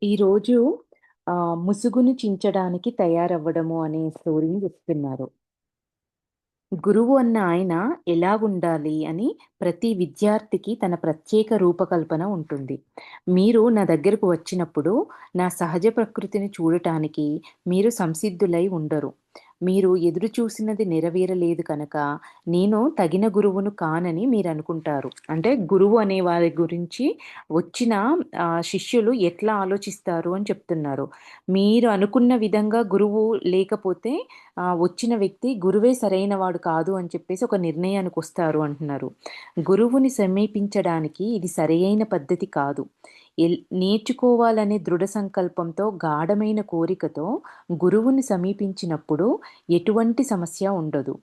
ఈరోజు ముసుగుని చించడానికి తయారవ్వడము అనే స్టోరీని చెప్తున్నారు. గురువు అన్న ఆయన ఎలాగుండాలి అని ప్రతి విద్యార్థికి తన ప్రత్యేక రూపకల్పన ఉంటుంది. మీరు నా దగ్గరకు వచ్చినప్పుడు నా సహజ ప్రకృతిని చూడటానికి మీరు సంసిద్ధులై ఉండరు. మీరు ఎదురు చూసినది నెరవేరలేదు కనుక నేను తగిన గురువును కానని మీరనుకుంటారు. అంటే గురువు అనే వారి గురించి వచ్చిన శిష్యులు ఎట్లా ఆలోచిస్తారు అని చెప్తున్నారు. మీరు అనుకున్న విధంగా గురువు లేకపోతే వచ్చిన వ్యక్తి గురువే సరైనవాడు కాదు అని చెప్పేసి ఒక నిర్ణయానికొస్తారు అంటున్నారు. గురువుని సమీపించడానికి ఇది సరియైన పద్ధతి కాదు. నేర్చుకోవాలనే దృఢ సంకల్పంతో, గాఢమైన కోరికతో గురువుని సమీపించినప్పుడు ఎటువంటి సమస్య ఉండదు.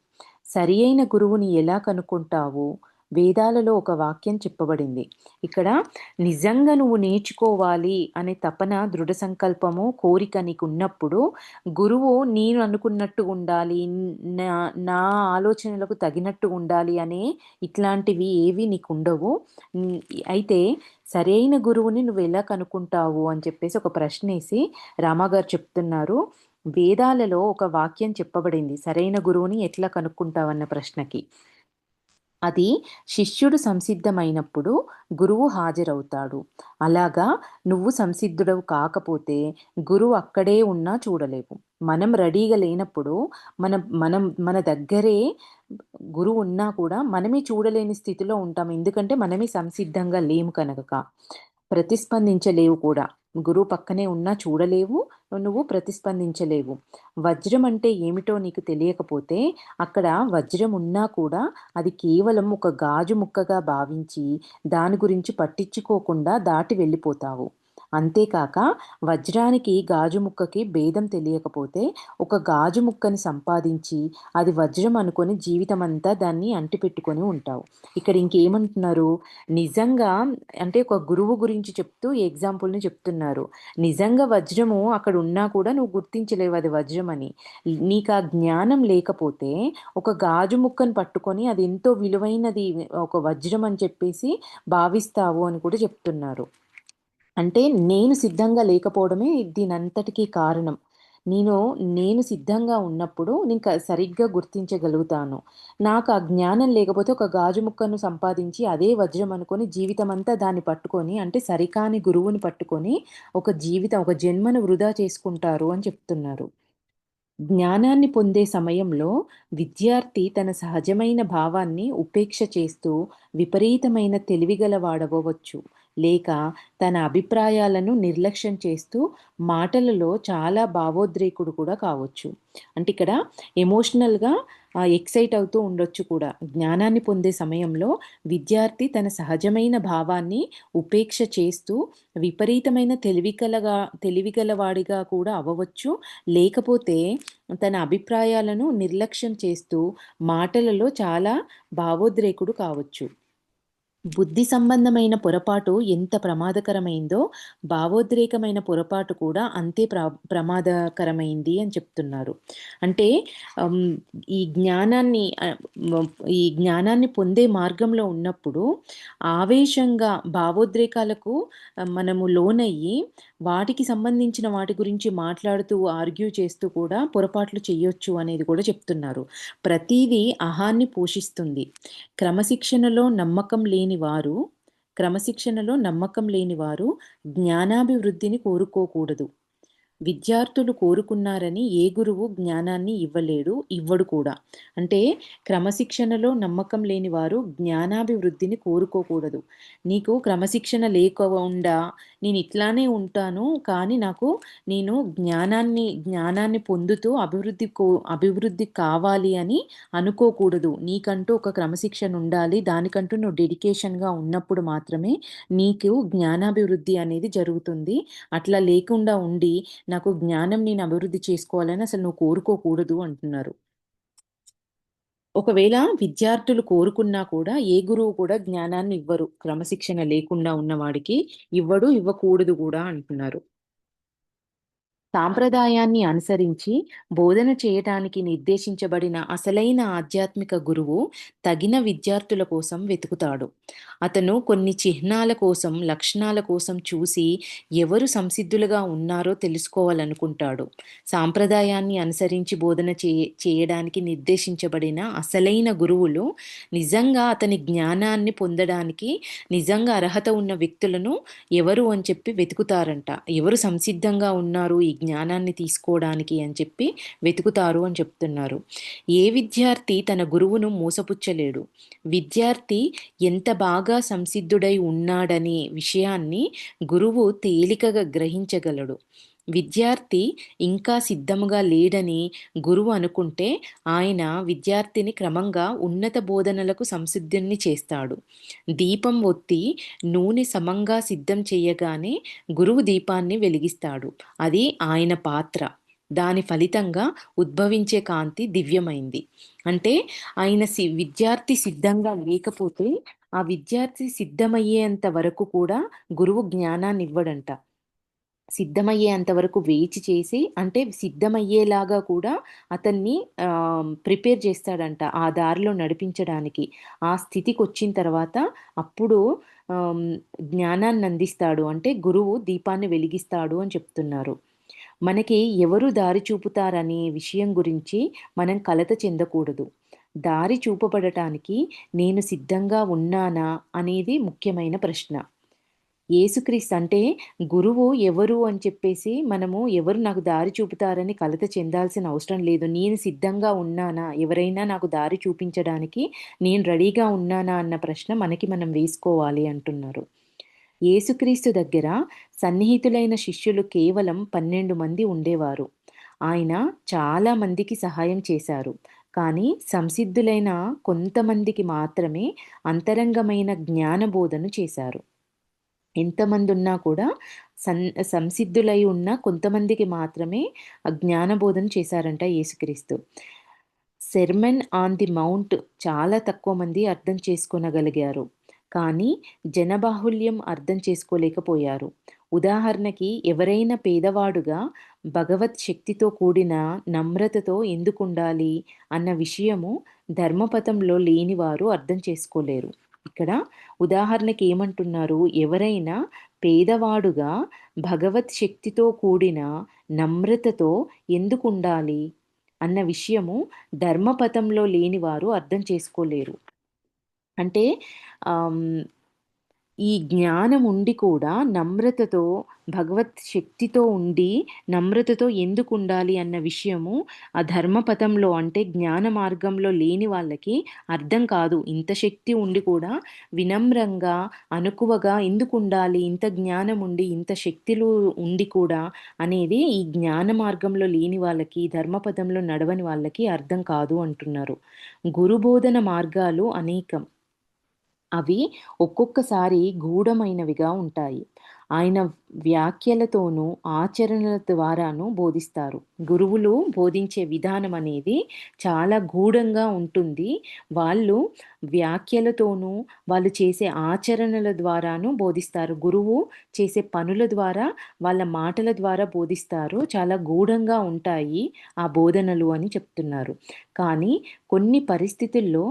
సరియైన గురువుని ఎలా కనుక్కుంటావు? వేదాలలో ఒక వాక్యం చెప్పబడింది. ఇక్కడ నిజంగా నువ్వు నేర్చుకోవాలి అనే తపన, దృఢ సంకల్పము, కోరిక నీకున్నప్పుడు గురువు నేను అనుకున్నట్టు ఉండాలి, నా నా ఆలోచనలకు తగినట్టు ఉండాలి అనే ఇట్లాంటివి ఏవి నీకుండవు. హ్మ్. అయితే సరైన గురువుని నువ్వెలా కనుక్కుంటావు అని చెప్పేసి ఒక ప్రశ్నేసి రామాగారు చెప్తున్నారు. వేదాలలో ఒక వాక్యం చెప్పబడింది. సరైన గురువుని ఎట్లా కనుక్కుంటావన్న ప్రశ్నకి. అది శిష్యుడు సంసిద్ధమైనప్పుడు గురువు హాజరవుతాడు. అలాగా నువ్వు సంసిద్ధుడవు కాకపోతే గురువు అక్కడే ఉన్నా చూడలేవు. మనం రెడీగా లేనప్పుడు మన దగ్గరే గురువు ఉన్నా కూడా మనమే చూడలేని స్థితిలో ఉంటాం. ఎందుకంటే మనమే సంసిద్ధంగా లేము కనుక. ప్రతిస్పందించలేవు కూడా. గురువు పక్కనే ఉన్నా చూడలేవు. నువ్వు ప్రతిస్పందించలేవు. వజ్రం అంటే ఏమిటో నీకు తెలియకపోతే అక్కడ వజ్రం ఉన్నా కూడా అది కేవలం ఒక గాజు ముక్కగా భావించి దాని గురించి పట్టించుకోకుండా దాటి వెళ్ళిపోతావు. అంతేకాక వజ్రానికి గాజు ముక్కకి భేదం తెలియకపోతే ఒక గాజు ముక్కని సంపాదించి అది వజ్రం అనుకొని జీవితమంతా దాన్ని అంటిపెట్టుకొని ఉంటావు. ఇక్కడ ఇంకేమంటున్నారు? నిజంగా అంటే ఒక గురువు గురించి చెప్తూ ఈ ఎగ్జాంపుల్‌ని చెప్తున్నారు. నిజంగా వజ్రము అక్కడ ఉన్నా కూడా నువ్వు గుర్తించలేవు అది వజ్రమని. నీకా జ్ఞానం లేకపోతే ఒక గాజు ముక్కను పట్టుకొని అది ఎంతో విలువైనది ఒక వజ్రం అని చెప్పేసి భావిస్తావు అని కూడా చెప్తున్నారు. అంటే నేను సిద్ధంగా లేకపోవడమే దీనంతటికీ కారణం. నేను నేను సిద్ధంగా ఉన్నప్పుడు నేను సరిగ్గా గుర్తించగలుగుతాను. నాకు ఆ జ్ఞానం లేకపోతే ఒక గాజు ముక్కను సంపాదించి అదే వజ్రం అనుకోని జీవితమంతా దాన్ని పట్టుకొని అంటే సరికాని గురువుని పట్టుకొని ఒక జన్మను వృధా చేసుకుంటారు అని చెప్తున్నారు. జ్ఞానాన్ని పొందే సమయంలో విద్యార్థి తన సహజమైన భావాన్ని ఉపేక్ష చేస్తూ విపరీతమైన తెలివిగలవాడవచ్చు, లేక తన అభిప్రాయాలను నిర్లక్ష్యం చేస్తూ మాటలలో చాలా భావోద్రేకుడు కూడా కావచ్చు. అంటే ఇక్కడ ఎమోషనల్‌గా ఎక్సైట్ అవుతూ ఉండొచ్చు కూడా. జ్ఞానాన్ని పొందే సమయంలో విద్యార్థి తన సహజమైన భావాన్ని ఉపేక్ష చేస్తూ విపరీతమైన తెలివిగలవాడిగా కూడా అవ్వవచ్చు. లేకపోతే తన అభిప్రాయాలను నిర్లక్ష్యం చేస్తూ మాటలలో చాలా భావోద్రేకుడు కావచ్చు. బుద్ధి సంబంధమైన పొరపాటు ఎంత ప్రమాదకరమైందో, భావోద్రేకమైన పొరపాటు కూడా అంతే ప్రమాదకరమైంది అని చెప్తున్నారు. అంటే ఆహ్, ఈ జ్ఞానాన్ని ఈ జ్ఞానాన్ని పొందే మార్గంలో ఉన్నప్పుడు ఆవేశంగా భావోద్రేకాలకు మనము లోనయ్యి వాటికి సంబంధించిన వాటి గురించి మాట్లాడుతూ, ఆర్గ్యూ చేస్తూ కూడా పొరపాట్లు చెయ్యొచ్చు అనేది కూడా చెప్తున్నారు. ప్రతీదీ అహాన్ని పోషిస్తుంది. క్రమశిక్షణలో నమ్మకం లేని వారు జ్ఞానాభివృద్ధిని కోరుకోకూడదు. విద్యార్థులు కోరుకున్నారని ఏ గురువు జ్ఞానాన్ని ఇవ్వడు కూడా. అంటే క్రమశిక్షణలో నమ్మకం లేని వారు జ్ఞానాభివృద్ధిని కోరుకోకూడదు. నీకు క్రమశిక్షణ లేకుండా నేను ఇట్లానే ఉంటాను, కానీ నేను జ్ఞానాన్ని పొందుతూ అభివృద్ధి కావాలి అని అనుకోకూడదు. నీకంటూ ఒక క్రమశిక్షణ ఉండాలి. దానికంటూ నువ్వు డెడికేషన్‌గా ఉన్నప్పుడు మాత్రమే నీకు జ్ఞానాభివృద్ధి అనేది జరుగుతుంది. అట్లా లేకుండా ఉండి నాకు జ్ఞానం నేను అభివృద్ధి చేసుకోవాలని అసలు నువ్వు కోరుకోకూడదు అంటున్నారు. ఒకవేళ విద్యార్థులు కోరుకున్నా కూడా ఏ గురువు కూడా జ్ఞానాన్ని ఇవ్వరు. క్రమశిక్షణ లేకుండా ఉన్నవాడికి ఇవ్వకూడదు కూడా అంటున్నారు. సాంప్రదాయాన్ని అనుసరించి బోధన చేయటానికి నిర్దేశించబడిన అసలైన ఆధ్యాత్మిక గురువు తగిన విద్యార్థుల కోసం వెతుకుతాడు. అతను కొన్ని చిహ్నాల కోసం, లక్షణాల కోసం చూసి ఎవరు సంసిద్ధులుగా ఉన్నారో తెలుసుకోవాలనుకుంటాడు. సాంప్రదాయాన్ని అనుసరించి బోధన చేయడానికి నిర్దేశించబడిన అసలైన గురువులు నిజంగా అతని జ్ఞానాన్ని పొందడానికి నిజంగా అర్హత ఉన్న వ్యక్తులను ఎవరు అని చెప్పి వెతుకుతారంట. ఎవరు సంసిద్ధంగా ఉన్నారు ఈ జ్ఞానాన్ని తీసుకోవడానికి అని చెప్పి వెతుకుతారు అని చెప్తున్నారు. ఏ విద్యార్థి తన గురువును మోసపుచ్చలేడు. విద్యార్థి ఎంత బాగా సంసిద్ధుడై ఉన్నాడనే విషయాన్ని గురువు తేలికగా గ్రహించగలడు. విద్యార్థి ఇంకా సిద్ధముగా లేడని గురువు అనుకుంటే ఆయన విద్యార్థిని క్రమంగా ఉన్నత బోధనలకు సంసిద్ధుని చేస్తాడు. దీపం ఒత్తి నూనె సమంగా సిద్ధం చేయగానే గురువు దీపాన్ని వెలిగిస్తాడు. అది ఆయన పాత్ర. దాని ఫలితంగా ఉద్భవించే కాంతి దివ్యమైంది. అంటే ఆయన విద్యార్థి సిద్ధంగా లేకపోతే ఆ విద్యార్థి సిద్ధమయ్యేంత వరకు కూడా గురువు జ్ఞానాన్ని ఇవ్వడంట. సిద్ధమయ్యేంత వరకు వేచి చేసి, అంటే సిద్ధమయ్యేలాగా కూడా అతన్ని ప్రిపేర్ చేస్తాడంట ఆ దారిలో నడిపించడానికి. ఆ స్థితికొచ్చిన తర్వాత అప్పుడు జ్ఞానాన్ని అందిస్తాడు. అంటే గురువు దీపాన్ని వెలిగిస్తాడు అని చెప్తున్నారు. మనకి ఎవరు దారి చూపుతారనే విషయం గురించి మనం కలత చెందకూడదు. దారి చూపబడటానికి నేను సిద్ధంగా ఉన్నానా అనేది ముఖ్యమైన ప్రశ్న. యేసుక్రీస్తు అంటే గురువు ఎవరు అని చెప్పేసి మనము ఎవరు నాకు దారి చూపుతారని కలత చెందాల్సిన అవసరం లేదు. నేను సిద్ధంగా ఉన్నానా, ఎవరైనా నాకు దారి చూపించడానికి నేను రెడీగా ఉన్నానా అన్న ప్రశ్న మనకి మనం వేసుకోవాలి అంటున్నారు. యేసుక్రీస్తు దగ్గర సన్నిహితులైన శిష్యులు కేవలం 12 మంది ఉండేవారు. ఆయన చాలా మందికి సహాయం చేశారు. కానీ సంసిద్ధులైన కొంతమందికి మాత్రమే అంతరంగమైన జ్ఞానబోధను చేశారు. ఎంతమంది ఉన్నా కూడా సంసిద్ధులై ఉన్న కొంతమందికి మాత్రమే జ్ఞానబోధన చేశారంట యేసుక్రీస్తు. సెర్మన్ ఆన్ ది మౌంట్ చాలా తక్కువ మంది అర్థం చేసుకోనగలిగారు. కానీ జనబాహుల్యం అర్థం చేసుకోలేకపోయారు. ఉదాహరణకి ఎవరైనా పేదవాడుగా భగవత్ శక్తితో కూడిన నమ్రతతో ఎందుకుండాలి అన్న విషయము ధర్మపథంలో లేనివారు అర్థం చేసుకోలేరు. ఇక్కడ ఉదాహరణకి ఏమంటున్నారు, ఎవరైనా పేదవాడుగా భగవత్ శక్తితో కూడిన నమ్రతతో ఎందుకుండాలి అన్న విషయము ధర్మపథంలో లేనివారు అర్థం చేసుకోలేరు. అంటే ఈ జ్ఞానం ఉండి కూడా నమ్రతతో, భగవత్ శక్తితో ఉండి నమ్రతతో ఎందుకు ఉండాలి అన్న విషయము ఆ ధర్మపథంలో అంటే జ్ఞాన మార్గంలో లేని వాళ్ళకి అర్థం కాదు. ఇంత శక్తి ఉండి కూడా వినమ్రంగా, అనుకువగా ఎందుకు ఉండాలి, ఇంత జ్ఞానం ఉండి ఇంత శక్తులు ఉండి కూడా అనేది ఈ జ్ఞాన మార్గంలో లేని వాళ్ళకి, ధర్మపథంలో నడవని వాళ్ళకి అర్థం కాదు అంటున్నారు. గురుబోధన మార్గాలు అనేకం. అవి ఒక్కొక్కసారి గూఢమైనవిగా ఉంటాయి. ఆయన వ్యాఖ్యలతోనూ, ఆచరణల ద్వారాను బోధిస్తారు. గురువులు బోధించే విధానం అనేది చాలా గూఢంగా ఉంటుంది. వాళ్ళు వ్యాఖ్యలతోనూ, వాళ్ళు చేసే ఆచరణల ద్వారాను బోధిస్తారు. గురువు చేసే పనుల ద్వారా, వాళ్ళ మాటల ద్వారా బోధిస్తారు. చాలా గూఢంగా ఉంటాయి ఆ బోధనలు అని చెప్తున్నారు. కానీ కొన్ని పరిస్థితుల్లో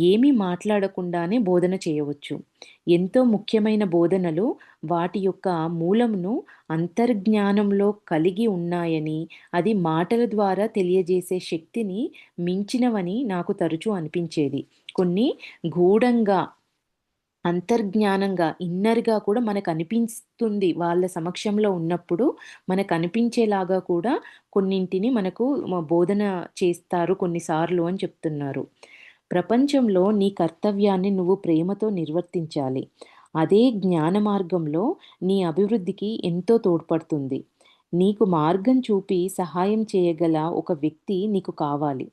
ఏమీ మాట్లాడకుండానే బోధన చేయవచ్చు. ఎంతో ముఖ్యమైన బోధనలు వాటి యొక్క మూలమును అంతర్జ్ఞానంలో కలిగి ఉన్నాయని, అది మాటల ద్వారా తెలియజేసే శక్తిని మించినవని నాకు తరచూ అనిపించేది. కొన్ని గూఢంగా, అంతర్జ్ఞానంగా, ఇన్నర్‌గా కూడా మనకనిపిస్తుంది. వాళ్ళ సమక్షంలో ఉన్నప్పుడు మనకనిపించేలాగా కూడా కొన్నింటిని మనకు బోధన చేస్తారు కొన్నిసార్లు అని చెప్తున్నారు. ప్రపంచంలో నీ కర్తవ్యాన్ని నువ్వు ప్రేమతో నిర్వర్తించాలి. అదే జ్ఞాన మార్గంలో నీ అభివృద్ధికి ఎంతో తోడ్పడుతుంది. నీకు మార్గం చూపి సహాయం చేయగల ఒక వ్యక్తి నీకు కావాలి.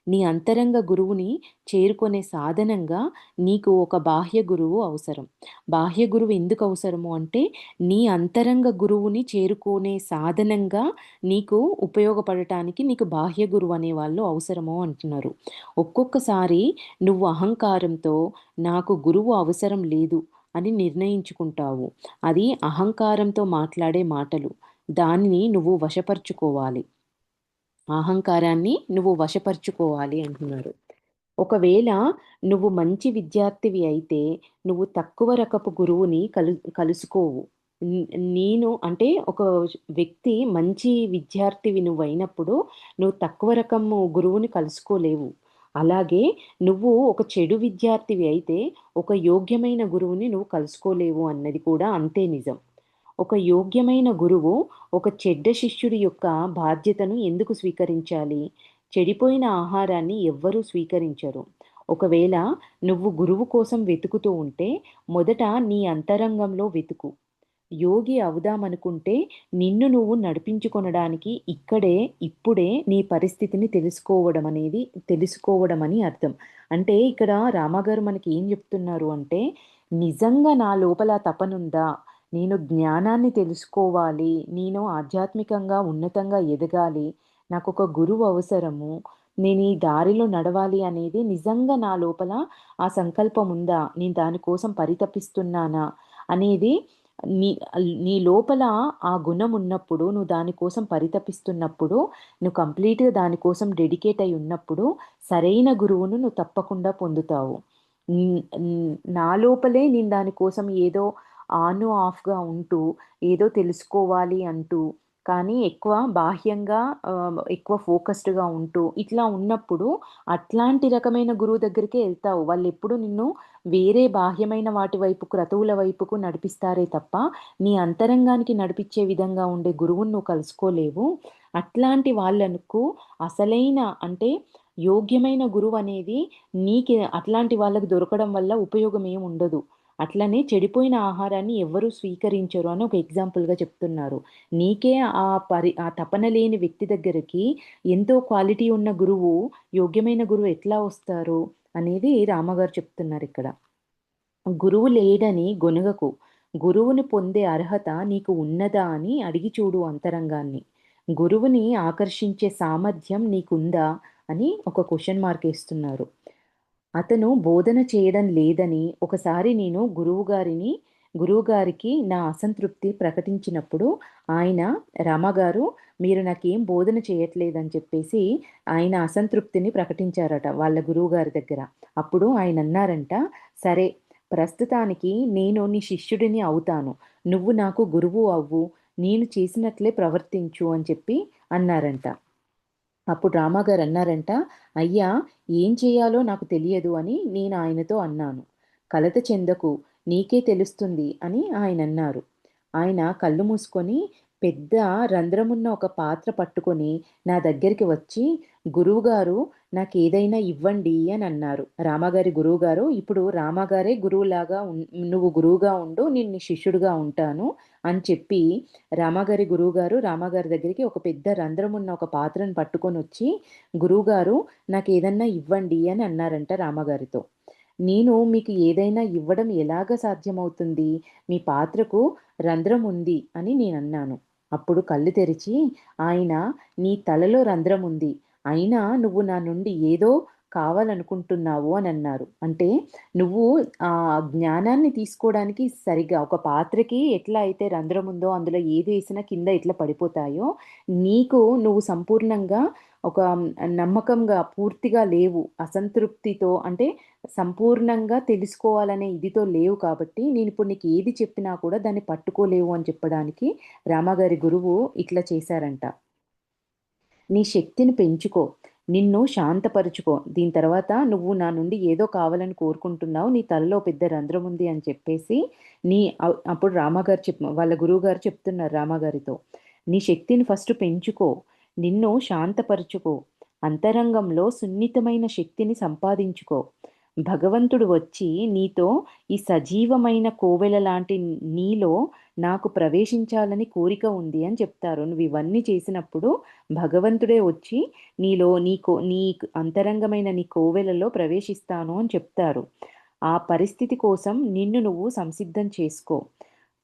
నీ అంతరంగ గురువుని చేరుకునే సాధనంగా నీకు ఒక బాహ్య గురువు అవసరం. బాహ్య గురువు ఎందుకు అవసరము అంటే, నీ అంతరంగ గురువుని చేరుకునే సాధనంగా నీకు ఉపయోగపడటానికి నీకు బాహ్య గురువు అనేవాళ్ళు అవసరము అంటున్నారు. ఒక్కొక్కసారి నువ్వు అహంకారంతో నాకు గురువు అవసరం లేదు అని నిర్ణయించుకుంటావు. అది అహంకారంతో మాట్లాడే మాటలు. దానిని నువ్వు వశపరుచుకోవాలి. అహంకారాన్ని నువ్వు వశపరుచుకోవాలి అంటున్నారు. ఒకవేళ నువ్వు మంచి విద్యార్థివి అయితే, నువ్వు తక్కువ రకపు గురువుని కలుసుకోవు. న్ నేను అంటే ఒక వ్యక్తి మంచి విద్యార్థివి నువ్వయినప్పుడు, నువ్వు తక్కువ రకము గురువుని కలుసుకోలేవు. అలాగే నువ్వు ఒక చెడు విద్యార్థివి అయితే, ఒక యోగ్యమైన గురువుని నువ్వు కలుసుకోలేవు అన్నది కూడా అంతే నిజం. ఒక యోగ్యమైన గురువు ఒక చెడ్డ శిష్యుడి యొక్క బాధ్యతను ఎందుకు స్వీకరించాలి? చెడిపోయిన ఆహారాన్ని ఎవ్వరూ స్వీకరించరు. ఒకవేళ నువ్వు గురువు కోసం వెతుకుతూ ఉంటే, మొదట నీ అంతరంగంలో వెతుకు. యోగి అవుదామనుకుంటే, నిన్ను నువ్వు నడిపించుకొనడానికి ఇక్కడే, ఇప్పుడే నీ పరిస్థితిని తెలుసుకోవడమని అర్థం. అంటే ఇక్కడ రామగారు మనకి ఏం చెప్తున్నారు అంటే, నిజంగా నా లోపల తపనుందా? నేను జ్ఞానాన్ని తెలుసుకోవాలి. నేను ఆధ్యాత్మికంగా ఉన్నతంగా ఎదగాలి. నాకొక గురువు అవసరము. నేను ఈ దారిలో నడవాలి అనేది నిజంగా నా లోపల ఆ సంకల్పం ఉందా? నేను దాని కోసం పరితపిస్తున్నానా? అనేది నీ నీ లోపల ఆ గుణం ఉన్నప్పుడు, నువ్వు దాని కోసం పరితపిస్తున్నప్పుడు, నువ్వు కంప్లీట్‌గా దాని కోసం డెడికేట్ అయి ఉన్నప్పుడు, సరైన గురువును నువ్వు తప్పకుండా పొందుతావు. నా లోపలే నేను దాని కోసం ఏదో ఆన్, ఆఫ్‌గా ఉంటూ, ఏదో తెలుసుకోవాలి అంటూ, కానీ ఎక్కువ బాహ్యంగా ఎక్కువ ఫోకస్డ్‌గా ఉంటూ, ఇట్లా ఉన్నప్పుడు అట్లాంటి రకమైన గురువు దగ్గరికే ఎళ్తావు. వాళ్ళెప్పుడు నిన్ను వేరే బాహ్యమైన వాటి వైపు, క్రతువుల వైపుకు నడిపిస్తారే తప్ప, నీ అంతరంగానికి నడిపిచ్చే విధంగా ఉండే గురువుని నువ్వు కలుసుకోలేవు. అట్లాంటి వాళ్ళకు అసలైన అంటే యోగ్యమైన గురువనేది అట్లాంటి వాళ్ళకి దొరకడం వల్ల ఉపయోగం ఏముండదు. అట్లనే చెడిపోయిన ఆహారాన్ని ఎవ్వరూ స్వీకరించరు అని ఒక ఎగ్జాంపుల్‌గా చెప్తున్నారు. నీకే ఆ తపన లేని వ్యక్తి దగ్గరికి ఎంతో క్వాలిటీ ఉన్న గురువు, యోగ్యమైన గురువు ఎట్లా వస్తారు అనేది రామగారు చెప్తున్నారిక్కడ. గురువు లేడని గొనగకు. గురువుని పొందే అర్హత నీకు ఉన్నదా అని అడిగి చూడు అంతరంగాన్ని. గురువుని ఆకర్షించే సామర్థ్యం నీకుందా అని ఒక క్వెషన్ మార్క్ ఏస్తున్నారు. అతను బోధన చేయడం లేదని ఒకసారి నేను గురువుగారికి నా అసంతృప్తి ప్రకటించినప్పుడు ఆయన రామగారు మీరు నాకేం బోధన చేయట్లేదని చెప్పేసి ఆయన అసంతృప్తిని ప్రకటించారట వాళ్ళ గురువుగారి దగ్గర. అప్పుడు ఆయనన్నారంట, "సరే ప్రస్తుతానికి నేను నీ శిష్యుడిని అవుతాను. నువ్వు నాకు గురువు అవ్వు. నేను చేసినట్లే ప్రవర్తించు" అని చెప్పి అన్నారంట. అప్పుడు రామాగారు అన్నారంట, "అయ్యా! ఏం చేయాలో నాకు తెలియదు" అని నేను ఆయనతో అన్నాను. "కలత చెందకు, నీకే తెలుస్తుంది" అని ఆయనన్నారు. ఆయన కళ్ళు మూసుకొని పెద్ద రంధ్రమున్న ఒక పాత్ర పట్టుకొని నా దగ్గరికి వచ్చి, "గురువుగారు నాకేదైనా ఇవ్వండి" అని అన్నారు. రామగారి గురువుగారు, "ఇప్పుడు రామగారే గురువులాగా నువ్వు గురువుగా ఉండు. నేను నీ శిష్యుడిగా ఉంటాను" అని చెప్పి రామగారి గురువుగారు రామగారి దగ్గరికి ఒక పెద్ద రంధ్రమున్న ఒక పాత్రను పట్టుకొనొచ్చి, "గురువుగారు నాకేదన్నా ఇవ్వండి" అని అన్నారంట రామగారితో. "నేను మీకు ఏదైనా ఇవ్వడం ఎలాగ సాధ్యమవుతుంది? మీ పాత్రకు రంధ్రం ఉంది" అని నేనన్నాను. అప్పుడు కళ్ళు తెరిచి ఆయన, "నీ తలలో రంధ్రం ఉంది. అయినా నువ్వు నా నుండి ఏదో కావాలనుకుంటున్నావు" అనన్నారు. అంటే నువ్వు జ్ఞానాన్ని తీసుకోవడానికి సరిగ్గా ఒక పాత్రకి ఎట్లా అయితే రంధ్రం ఉందో అందులో ఏదేసినా కింద ఎట్లా పడిపోతాయో, నీకు నువ్వు సంపూర్ణంగా ఒక నమ్మకంగా పూర్తిగా లేవు. అసంతృప్తితో అంటే సంపూర్ణంగా తెలుసుకోవాలనే ఇదితో లేవు కాబట్టి, నేనిప్పుడు నీకు ఏది చెప్పినా కూడా దాన్ని పట్టుకోలేవు అని చెప్పడానికి రామగారి గురువు ఇట్లా చేశారంట. నీ శక్తిని పెంచుకో. నిన్ను శాంతపరుచుకో. దీని తర్వాత నువ్వు నా నుండి ఏదో కావాలని కోరుకుంటున్నావు. నీ తలలో పెద్ద రంధ్రం ఉంది అని చెప్పేసి అప్పుడు వాళ్ళ గురువుగారు చెప్తున్నారు రామగారితో. నీ శక్తిని ఫస్ట్ పెంచుకో. నిన్ను శాంతపరుచుకో. అంతరంగంలో సున్నితమైన శక్తిని సంపాదించుకో. భగవంతుడు వచ్చి నీతో ఈ సజీవమైన కోవెల లాంటి నీలో నాకు ప్రవేశించాలని కోరిక ఉంది అని చెప్తారు. నువ్వు ఇవన్నీ చేసినప్పుడు భగవంతుడే వచ్చి నీ అంతరంగమైన నీ కోవెలలో ప్రవేశిస్తాను అని చెప్తారు. ఆ పరిస్థితి కోసం నిన్ను నువ్వు సంసిద్ధం చేసుకో.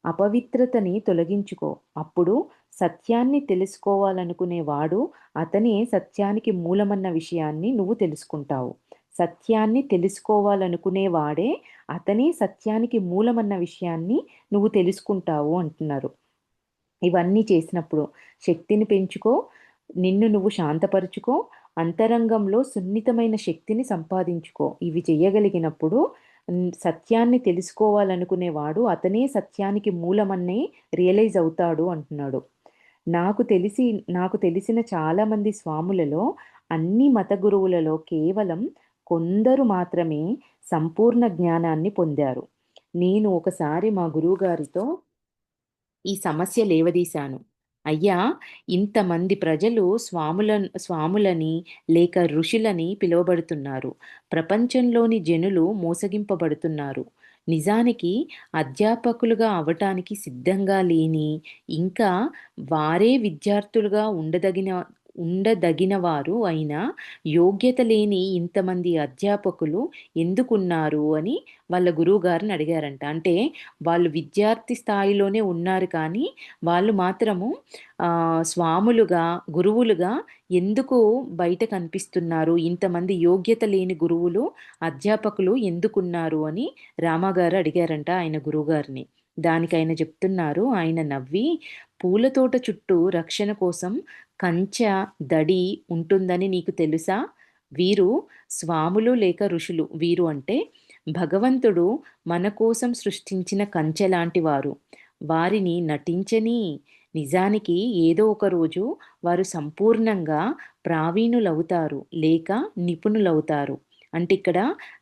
అపవిత్రతని తొలగించుకో. అప్పుడు సత్యాన్ని తెలుసుకోవాలనుకునేవాడు అతనే సత్యానికి మూలమన్న విషయాన్ని నువ్వు తెలుసుకుంటావు. సత్యాన్ని తెలుసుకోవాలనుకునేవాడే అతనే సత్యానికి మూలమన్న విషయాన్ని నువ్వు తెలుసుకుంటావు అంటున్నారు. ఇవన్నీ చేసినప్పుడు శక్తిని పెంచుకో, నిన్ను నువ్వు శాంతపరుచుకో, అంతరంగంలో సున్నితమైన శక్తిని సంపాదించుకో. ఇవి చెయ్యగలిగినప్పుడు సత్యాన్ని తెలుసుకోవాలనుకునేవాడు అతనే సత్యానికి మూలమని రియలైజ్ అవుతాడు అంటున్నాడు. నాకు తెలిసి నాకు తెలిసిన చాలామంది స్వాములలో, అన్ని మత గురువులలో కేవలం కొందరు మాత్రమే సంపూర్ణ జ్ఞానాన్ని పొందారు. నేను ఒకసారి మా గురువుగారితో ఈ సమస్య లేవదీశాను. అయ్యా! ఇంతమంది ప్రజలు స్వాములని లేక ఋషులని పిలువబడుతున్నారు. ప్రపంచంలోని జనులు మోసగింపబడుతున్నారు. నిజానికి అధ్యాపకులుగా అవ్వటానికి సిద్ధంగా లేని, ఇంకా వారే విద్యార్థులుగా ఉండదగిన వారు అయినా యోగ్యత లేని ఇంతమంది అధ్యాపకులు ఎందుకున్నారు అని వాళ్ళ గురువుగారిని అడిగారంట. అంటే వాళ్ళు విద్యార్థి స్థాయిలోనే ఉన్నారు కానీ, వాళ్ళు మాత్రము స్వాములుగా, గురువులుగా ఎందుకు బయట కనిపిస్తున్నారు? ఇంతమంది యోగ్యత లేని గురువులు, అధ్యాపకులు ఎందుకున్నారు అని రామాగారు అడిగారంట ఆయన గురువుగారిని. దానికాయన చెప్తున్నారు, ఆయన నవ్వి, పూల తోట చుట్టూ రక్షణ కోసం కంచె, దడి ఉంటుందని నీకు తెలుసా? వీరు స్వాములు లేక ఋషులు. వీరు అంటే భగవంతుడు మన కోసం సృష్టించిన కంచె లాంటి వారు. వారిని నటించని, నిజానికి ఏదో ఒక రోజు వారు సంపూర్ణంగా ప్రావీణులవుతారు లేక నిపుణులవుతారు. అంటే ఇక్కడ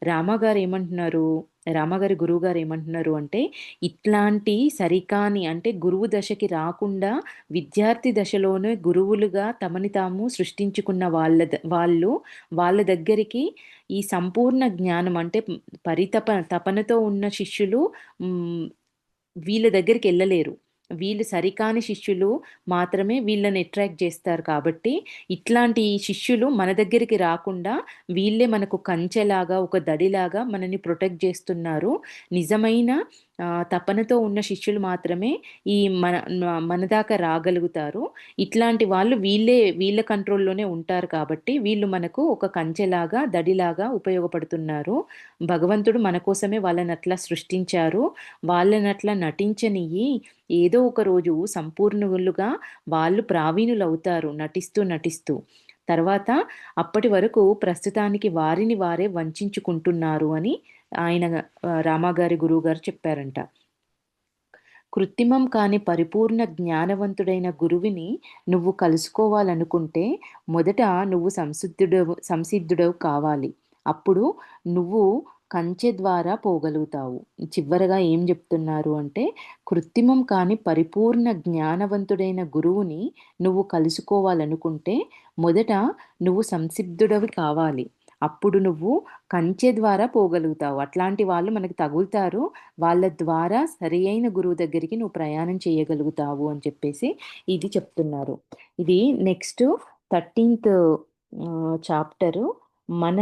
రామగారు ఏమంటున్నారు, రామగారి గురువుగారు ఏమంటున్నారు అంటే, ఇట్లాంటి సరికాని అంటే గురువు దశకి రాకుండా విద్యార్థి దశలోనే గురువులుగా తమని తాము సృష్టించుకున్న వాళ్ళు వాళ్ళ దగ్గరికి ఈ సంపూర్ణ జ్ఞానం అంటే తపనతో ఉన్న శిష్యులు హ్మ్, వీళ్ళ దగ్గరికెళ్ళలేరు. వీళ్ళు సరికాని శిష్యులు మాత్రమే వీళ్ళని అట్రాక్ట్ చేస్తారు కాబట్టి, ఇట్లాంటి శిష్యులు మన దగ్గరికి రాకుండా వీళ్ళే మనకు కంచెలాగా, ఒక దడిలాగా మనని ప్రొటెక్ట్ జేస్తున్నారు. నిజమైన తపనతో ఉన్న శిష్యులు మాత్రమే ఈ మన దాకా రాగలుగుతారు. ఇట్లాంటి వాళ్ళు వీళ్ళ కంట్రోల్‌లోనే ఉంటారు కాబట్టి, వీళ్ళు మనకు ఒక కంచెలాగా, దడిలాగా ఉపయోగపడుతున్నారు. భగవంతుడు మన కోసమే వాళ్ళనట్లా సృష్టించారు. వాళ్ళనట్లా నటించనియ్యి, ఏదో ఒక రోజు సంపూర్ణులుగా వాళ్ళు ప్రావీణులవుతారు నటిస్తూ. తర్వాత అప్పటి వరకు ప్రస్తుతానికి వారిని వారే వంచించుకుంటున్నారు అని ఆయన రామాగారి గురువుగారు చెప్పారంట. కృత్రిమం కాని పరిపూర్ణ జ్ఞానవంతుడైన గురువుని నువ్వు కలుసుకోవాలనుకుంటే మొదట నువ్వు సంసిద్ధుడవు కావాలి. అప్పుడు నువ్వు కంచె ద్వారా పోగలుగుతావు. చివరగా ఏం చెప్తున్నారు అంటే, కృత్రిమం కాని పరిపూర్ణ జ్ఞానవంతుడైన గురువుని నువ్వు కలుసుకోవాలనుకుంటే మొదట నువ్వు సంసిద్ధుడవి కావాలి. అప్పుడు నువ్వు కంచె ద్వారా పోగలుగుతావు. అట్లాంటి వాళ్ళు మనకు తగులుతారు. వాళ్ళ ద్వారా సరియైన గురువు దగ్గరికి నువ్వు ప్రయాణం చేయగలుగుతావు అని చెప్పేసి ఇది చెప్తున్నారు. ఇది నెక్స్ట్ 13థ్ చాప్టరు మన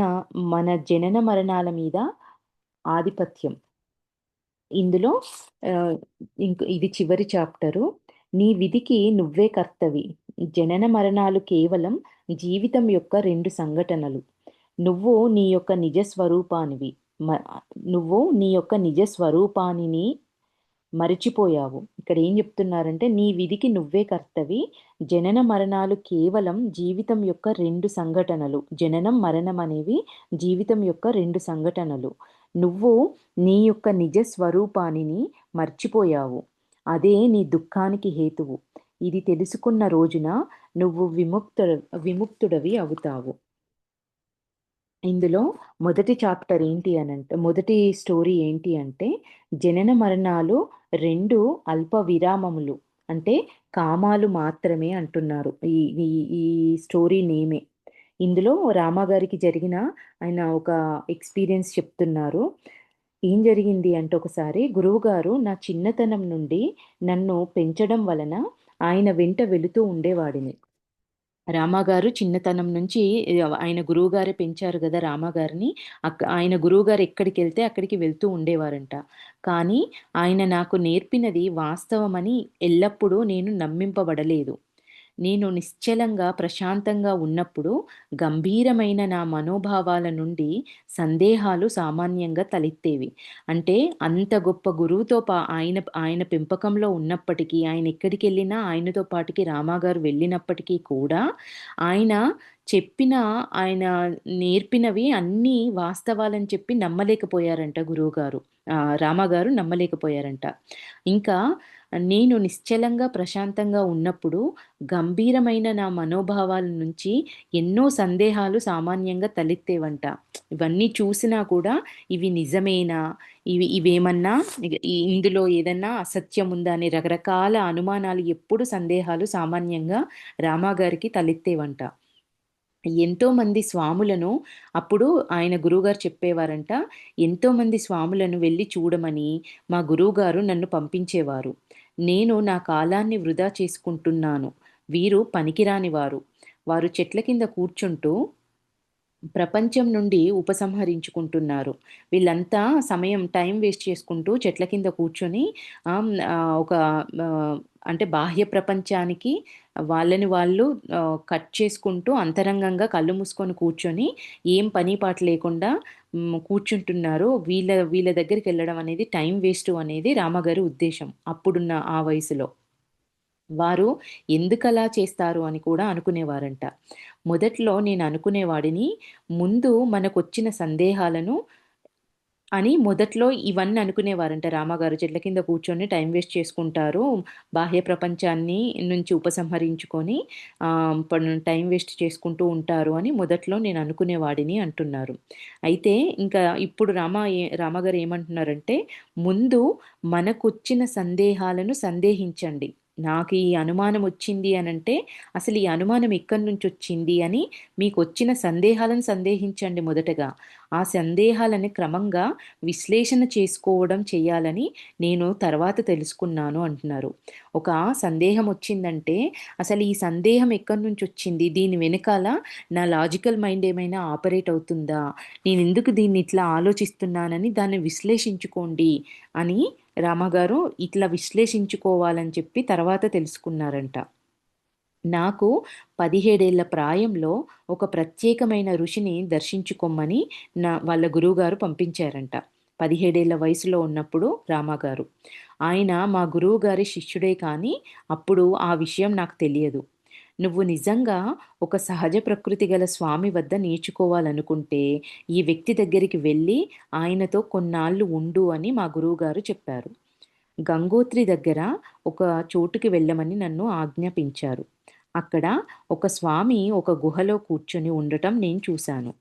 మన జనన మరణాల మీద ఆధిపత్యం. ఇందులో ఇది చివరి చాప్టరు. నీ విధికి నువ్వే కర్తవి. జనన మరణాలు కేవలం జీవితం యొక్క 2 సంఘటనలు. నువ్వు నీ యొక్క నిజ స్వరూపానివి. మ నువ్వు నీ యొక్క నిజ స్వరూపానిని మరిచిపోయావు. ఇక్కడ ఏం చెప్తున్నారంటే, నీ విధికి నువ్వే కర్తవి. జనన మరణాలు కేవలం జీవితం యొక్క 2 సంఘటనలు. జననం, మరణం అనేవి జీవితం యొక్క 2 సంఘటనలు. నువ్వు నీ యొక్క నిజ స్వరూపానిని మర్చిపోయావు. అదే నీ దుఃఖానికి హేతువు. ఇది తెలుసుకున్న రోజున నువ్వు విముక్తుడవి అవుతావు. ఇందులో మొదటి స్టోరీ ఏంటి అంటే, జనన మరణాలు 2 అల్ప విరామములు. అంటే కామాలు మాత్రమే అంటున్నారు. ఈ ఈ ఈ స్టోరీ నేమే. ఇందులో రామాగారికి జరిగిన ఆయన ఒక ఎక్స్‌పీరియన్స్ చెప్తున్నారు. ఏం జరిగింది అంటే, ఒకసారి గురువుగారు నా చిన్నతనం నుండి నన్ను పెంచడం వలన ఆయన వెంట వెళుతూ ఉండేవాడిని. రామాగారు చిన్నతనం నుంచి ఆయన గురువుగారే పెంచారు గదా! రామాగారిని. ఆయన గురువుగారు ఎక్కడికెళ్తే అక్కడికి వెళ్తూ ఉండేవారంట. కానీ ఆయన నాకు నేర్పినది వాస్తవమని ఎల్లప్పుడూ నేను నమ్మింపబడలేదు. నేను నిశ్చలంగా, ప్రశాంతంగా ఉన్నప్పుడు గంభీరమైన నా మనోభావాల నుండి సందేహాలు సామాన్యంగా తలెత్తేవి. అంటే అంత గొప్ప గురువుతో ఆయన పెంపకంలో ఉన్నప్పటికీ, ఆయన ఎక్కడికెళ్ళినా ఆయనతో పాటుకి రామాగారు వెళ్ళినప్పటికీ కూడా, ఆయన చెప్పిన, ఆయన నేర్పినవి అన్నీ వాస్తవాలని చెప్పి నమ్మలేకపోయారంట గురువుగారు. రామాగారు నమ్మలేకపోయారంట. ఇంకా నేను నిశ్చలంగా, ప్రశాంతంగా ఉన్నప్పుడు గంభీరమైన నా మనోభావాల నుంచి ఎన్నో సందేహాలు సామాన్యంగా తలెత్తేవంట. ఇవన్నీ చూసినా కూడా ఇవి నిజమేనా? ఇవేమన్నా ఇందులో ఏదన్నా అసత్యం ఉందా? అనే రకరకాల అనుమానాలు, ఎప్పుడు సందేహాలు సామాన్యంగా రామాగారికి తలెత్తేవంట. ఎంతోమంది స్వాములను అప్పుడు ఆయన గురువుగారు చెప్పేవారంట, ఎంతోమంది స్వాములను వెళ్లి చూడమని మా గురువుగారు నన్ను పంపించేవారు. నేను నా కాలాన్ని వృధా చేసుకుంటున్నాను. వీరు పనికిరాని వారు. వారు చెట్ల కింద కూర్చుంటూ ప్రపంచం నుండి ఉపసంహరించుకుంటున్నారు. వీళ్ళంతా టైం వేస్ట్ చేసుకుంటూ చెట్ల కింద కూర్చొని ఒక అంటే బాహ్య ప్రపంచానికి వాళ్ళని వాళ్ళు కట్ చేసుకుంటూ అంతరంగంగా కళ్ళు మూసుకొని కూర్చొని ఏం పని పాట లేకుండా కూర్చుంటున్నారు. వీళ్ళ వీళ్ళ దగ్గరికెళ్ళడం అనేది టైం వేస్టు అనేది రామగారి ఉద్దేశం. అప్పుడున్న ఆ వయసులో. వారు ఎందుకలా చేస్తారు అని కూడా అనుకునేవారంట. మొదట్లో నేను అనుకునేవాడిని, ముందు మనకొచ్చిన సందేహాలను అని మొదట్లో ఇవన్నీ అనుకునేవారంట రామాగారు. చెట్ల కింద కూర్చొని టైం వేస్ట్ చేసుకుంటారు. బాహ్య ప్రపంచాన్ని నుంచి ఉపసంహరించుకొని టైం వేస్ట్ చేసుకుంటూ ఉంటారు అని మొదట్లో నేను అనుకునేవాడిని అంటున్నారు. అయితే ఇంకా ఇప్పుడు రామగారు ఏమంటున్నారంటే, ముందు మనకొచ్చిన సందేహాలను సందేహించండి. నాకు ఈ అనుమానం వచ్చింది అనంటే, అసలు ఈ అనుమానం ఎక్కడి నుంచొచ్చింది అని మీకొచ్చిన సందేహాలను సందేహించండి మొదటగా. ఆ సందేహాలని క్రమంగా విశ్లేషణ చేసుకోవడం చేయాలని నేను తర్వాత తెలుసుకున్నాను అంటున్నారు. ఒక సందేహం వచ్చిందంటే, అసలు ఈ సందేహం ఎక్కడి నుంచొచ్చింది? దీని వెనకాల నా లాజికల్ మైండ్ ఏమైనా ఆపరేట్ అవుతుందా? నేనెందుకు దీన్ని ఇట్లా ఆలోచిస్తున్నానని దాన్ని విశ్లేషించుకోండి అని రామగారు ఇట్లా విశ్లేషించుకోవాలని చెప్పి తర్వాత తెలుసుకున్నారంట. నాకు 17 ఏళ్ల ప్రాయంలో ఒక ప్రత్యేకమైన ఋషిని దర్శించుకొమ్మని వాళ్ళ గురువుగారు పంపించారంట. 17 ఏళ్ల వయసులో ఉన్నప్పుడు రామాగారు. ఆయన మా గురువుగారి శిష్యుడే కానీ అప్పుడు ఆ విషయం నాకు తెలియదు. నువ్వు నిజంగా ఒక సహజ ప్రకృతి గల స్వామి వద్ద నేర్చుకోవాలనుకుంటే ఈ వ్యక్తి దగ్గరికి వెళ్ళి ఆయనతో కొన్నాళ్ళు ఉండు అని మా గురువుగారు చెప్పారు. గంగోత్రి దగ్గర ఒక చోటుకి వెళ్ళమని నన్ను ఆజ్ఞాపించారు. అక్కడ ఒక స్వామి ఒక గుహలో కూర్చొని ఉండటం నేను చూశాను.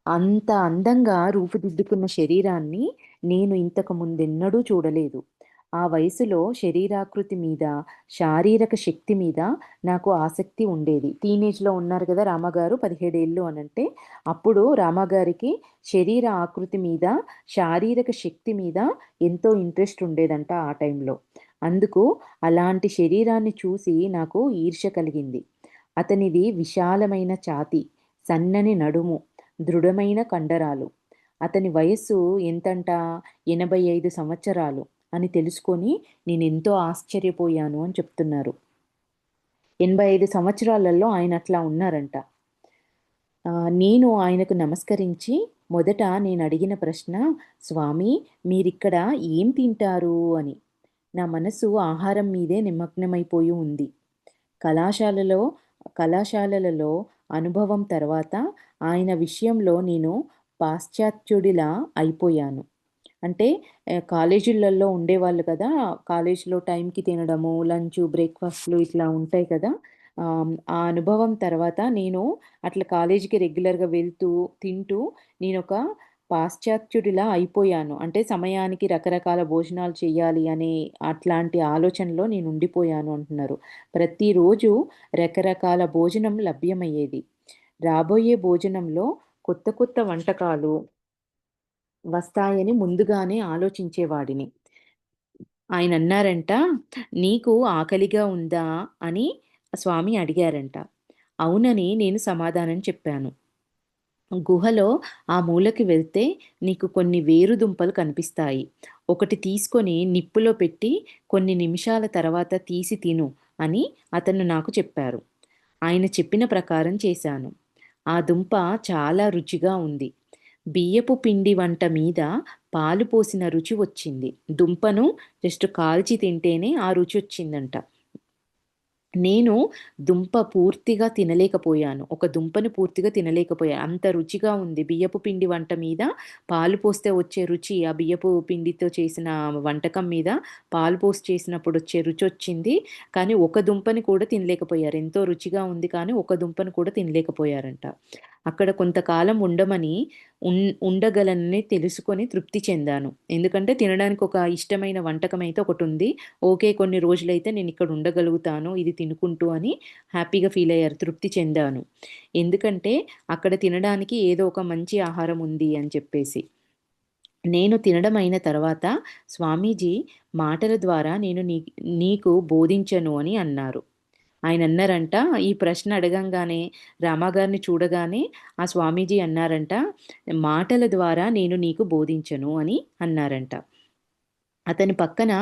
అంత అందంగా రూపుదిద్దుకున్న శరీరాన్ని నేను ఇంతకు ముందెన్నడూ చూడలేదు. ఆ వయసులో శరీరాకృతి మీద, శారీరక శక్తి మీద నాకు ఆసక్తి ఉండేది. టీనేజ్‌లో ఉన్నారు కదా రామగారు 17 ఏళ్ళు అనంటే, అప్పుడు రామగారికి శరీర ఆకృతి మీద, శారీరక శక్తి మీద ఎంతో ఇంట్రెస్ట్ ఉండేదంట ఆ టైంలో. అందుకు అలాంటి శరీరాన్ని చూసి నాకు ఈర్ష్య కలిగింది. అతనిది విశాలమైన ఛాతీ, సన్నని నడుము, దృఢమైన కండరాలు. అతని వయస్సు ఎంతంట 85 సంవత్సరాలు అని తెలుసుకొని నేనెంతో ఆశ్చర్యపోయాను అని చెప్తున్నారు. 85 సంవత్సరాలలో ఆయన అట్లా ఉన్నారంట. నేను ఆయనకు నమస్కరించి మొదట నేనడిగిన ప్రశ్న, "స్వామీ మీరిక్కడ ఏం తింటారు?" అని. నా మనసు ఆహారం మీదే నిమగ్నమైపోయి ఉంది. కళాశాలలో కళాశాలలలో అనుభవం తర్వాత ఆయన విషయంలో నేను పాశ్చాత్యుడిలా అయిపోయాను. అంటే కాలేజీలలో ఉండేవాళ్ళు కదా! కాలేజీలో టైంకి తినడము, లంచు, బ్రేక్‌ఫాస్ట్‌లు ఇట్లా ఉంటాయి కదా! ఆ అనుభవం తర్వాత నేను అట్లా కాలేజీకి రెగ్యులర్‌గా వెళ్తూ, తింటూ నేనొక పాశ్చాత్యుడిలా అయిపోయాను. అంటే సమయానికి రకరకాల భోజనాలు చేయాలి అనే అట్లాంటి ఆలోచనలో నేనుండిపోయాను అంటున్నారు. ప్రతిరోజు రకరకాల భోజనం లభ్యమయ్యేది. రాబోయే భోజనంలో కొత్త కొత్త వంటకాలు వస్తాయని ముందుగానే ఆలోచించేవాడిని. ఆయనన్నారంట, "నీకు ఆకలిగా ఉందా?" అని స్వామి అడిగారంట. అవునని నేను సమాధానం చెప్పాను. గుహలో ఆ మూలకి వెళ్తే నీకు కొన్ని వేరుదుంపలు కనిపిస్తాయి. ఒకటి తీసుకొని నిప్పులో పెట్టి కొన్ని నిమిషాల తర్వాత తీసి తిను. అని అతను నాకు చెప్పారు. ఆయన చెప్పిన ప్రకారం చేశాను. ఆ దుంప చాలా రుచిగా ఉంది. బియ్యపు పిండి వంట మీద పాలు పోసిన రుచి వచ్చింది. దుంపను జస్ట్ కాల్చి తింటేనే ఆ రుచి వచ్చిందంట. నేను దుంప పూర్తిగా తినలేకపోయాను. ఒక దుంపని పూర్తిగా తినలేకపోయా. అంత రుచిగా ఉంది. బియ్యపు పిండి వంట మీద పాలు పోస్తే వచ్చే రుచి, ఆ బియ్యపు పిండితో చేసిన వంటకం మీద పాలు పోసి చేసినప్పుడొచ్చే రుచొచ్చింది. కానీ ఒక దుంపని కూడా తినలేకపోయారు. ఎంతో రుచిగా ఉంది కానీ ఒక దుంపని కూడా తినలేకపోయారంట. అక్కడ కొంతకాలం ఉండమని ఉన్ ఉండగలనని తెలుసుకొని తృప్తి చెందాను. ఎందుకంటే తినడానికి ఒక ఇష్టమైన వంటకమైతే ఒకటుంది. ఓకే. కొన్ని రోజులైతే నేనిక్కడ ఉండగలుగుతాను ఇది తినుకుంటూ అని హ్యాపీగా ఫీలయ్యారు. తృప్తి చెందాను. ఎందుకంటే అక్కడ తినడానికి ఏదో ఒక మంచి ఆహారం ఉంది అని చెప్పేసి. నేను తినడం అయిన తర్వాత స్వామీజీ మాటల ద్వారా నేను నీకు బోధించను అని అన్నారు. ఆయనన్నారంట, ఈ ప్రశ్న అడగంగానే రామాగారిని చూడగానే ఆ స్వామీజీ అన్నారంట, "మాటల ద్వారా నేను నీకు బోధించను" అని అన్నారంట. అతని పక్కన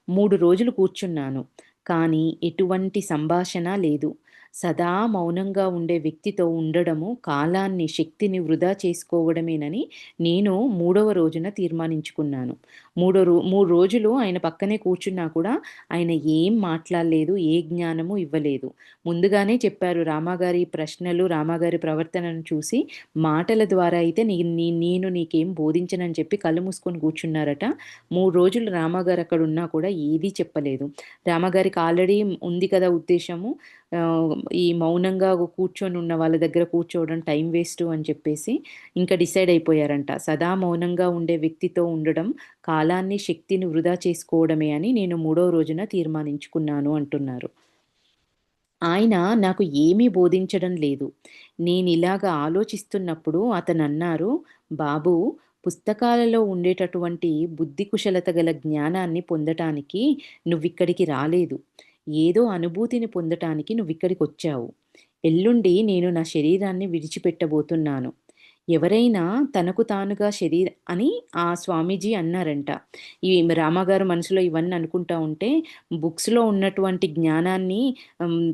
3 రోజులు కూర్చున్నాను. కానీ ఎటువంటి సంభాషణ లేదు. సదా మౌనంగా ఉండే వ్యక్తితో ఉండడము కాలాన్ని, శక్తిని వృధా చేసుకోవడమేనని నేను మూడవ రోజున తీర్మానించుకున్నాను. 3 రోజులు ఆయన పక్కనే కూర్చున్నా కూడా ఆయన ఏం మాట్లాడలేదు. ఏ జ్ఞానము ఇవ్వలేదు. ముందుగానే చెప్పారు రామాగారి ప్రశ్నలు, రామాగారి ప్రవర్తనను చూసి మాటల ద్వారా అయితే నేను నీకేం బోధించనని చెప్పి కళ్ళు మూసుకొని కూర్చున్నారట. 3 రోజులు రామాగారు అక్కడున్నా కూడా ఏదీ చెప్పలేదు. రామాగారికి ఆల్రెడీ ఉంది కదా ఉద్దేశము. ఈ మౌనంగా కూర్చొని ఉన్న వాళ్ళ దగ్గర కూర్చోవడం టైం వేస్టు అని చెప్పేసి ఇంకా డిసైడ్ అయిపోయారంట. సదా మౌనంగా ఉండే వ్యక్తితో ఉండడం కాలాన్ని, శక్తిని వృధా చేసుకోవడమే అని నేను మూడో రోజున తీర్మానించుకున్నాను అంటున్నారు. ఆయన నాకు ఏమీ బోధించడం లేదు. నేనిలాగ ఆలోచిస్తున్నప్పుడు అతనన్నారు, "బాబూ, పుస్తకాలలో ఉండేటటువంటి బుద్ధి కుశలత గల జ్ఞానాన్ని పొందటానికి నువ్విక్కడికి రాలేదు. ఏదో అనుభూతిని పొందటానికి నువ్విక్కడికొచ్చావు. ఎల్లుండి నేను నా శరీరాన్ని విడిచిపెట్టబోతున్నాను." ఎవరైనా తనకు తానుగా అని ఆ స్వామీజీ అన్నారంట. ఈ రామగారు మనసులో ఇవన్నీ అనుకుంటా ఉంటే, బుక్స్‌లో ఉన్నటువంటి జ్ఞానాన్ని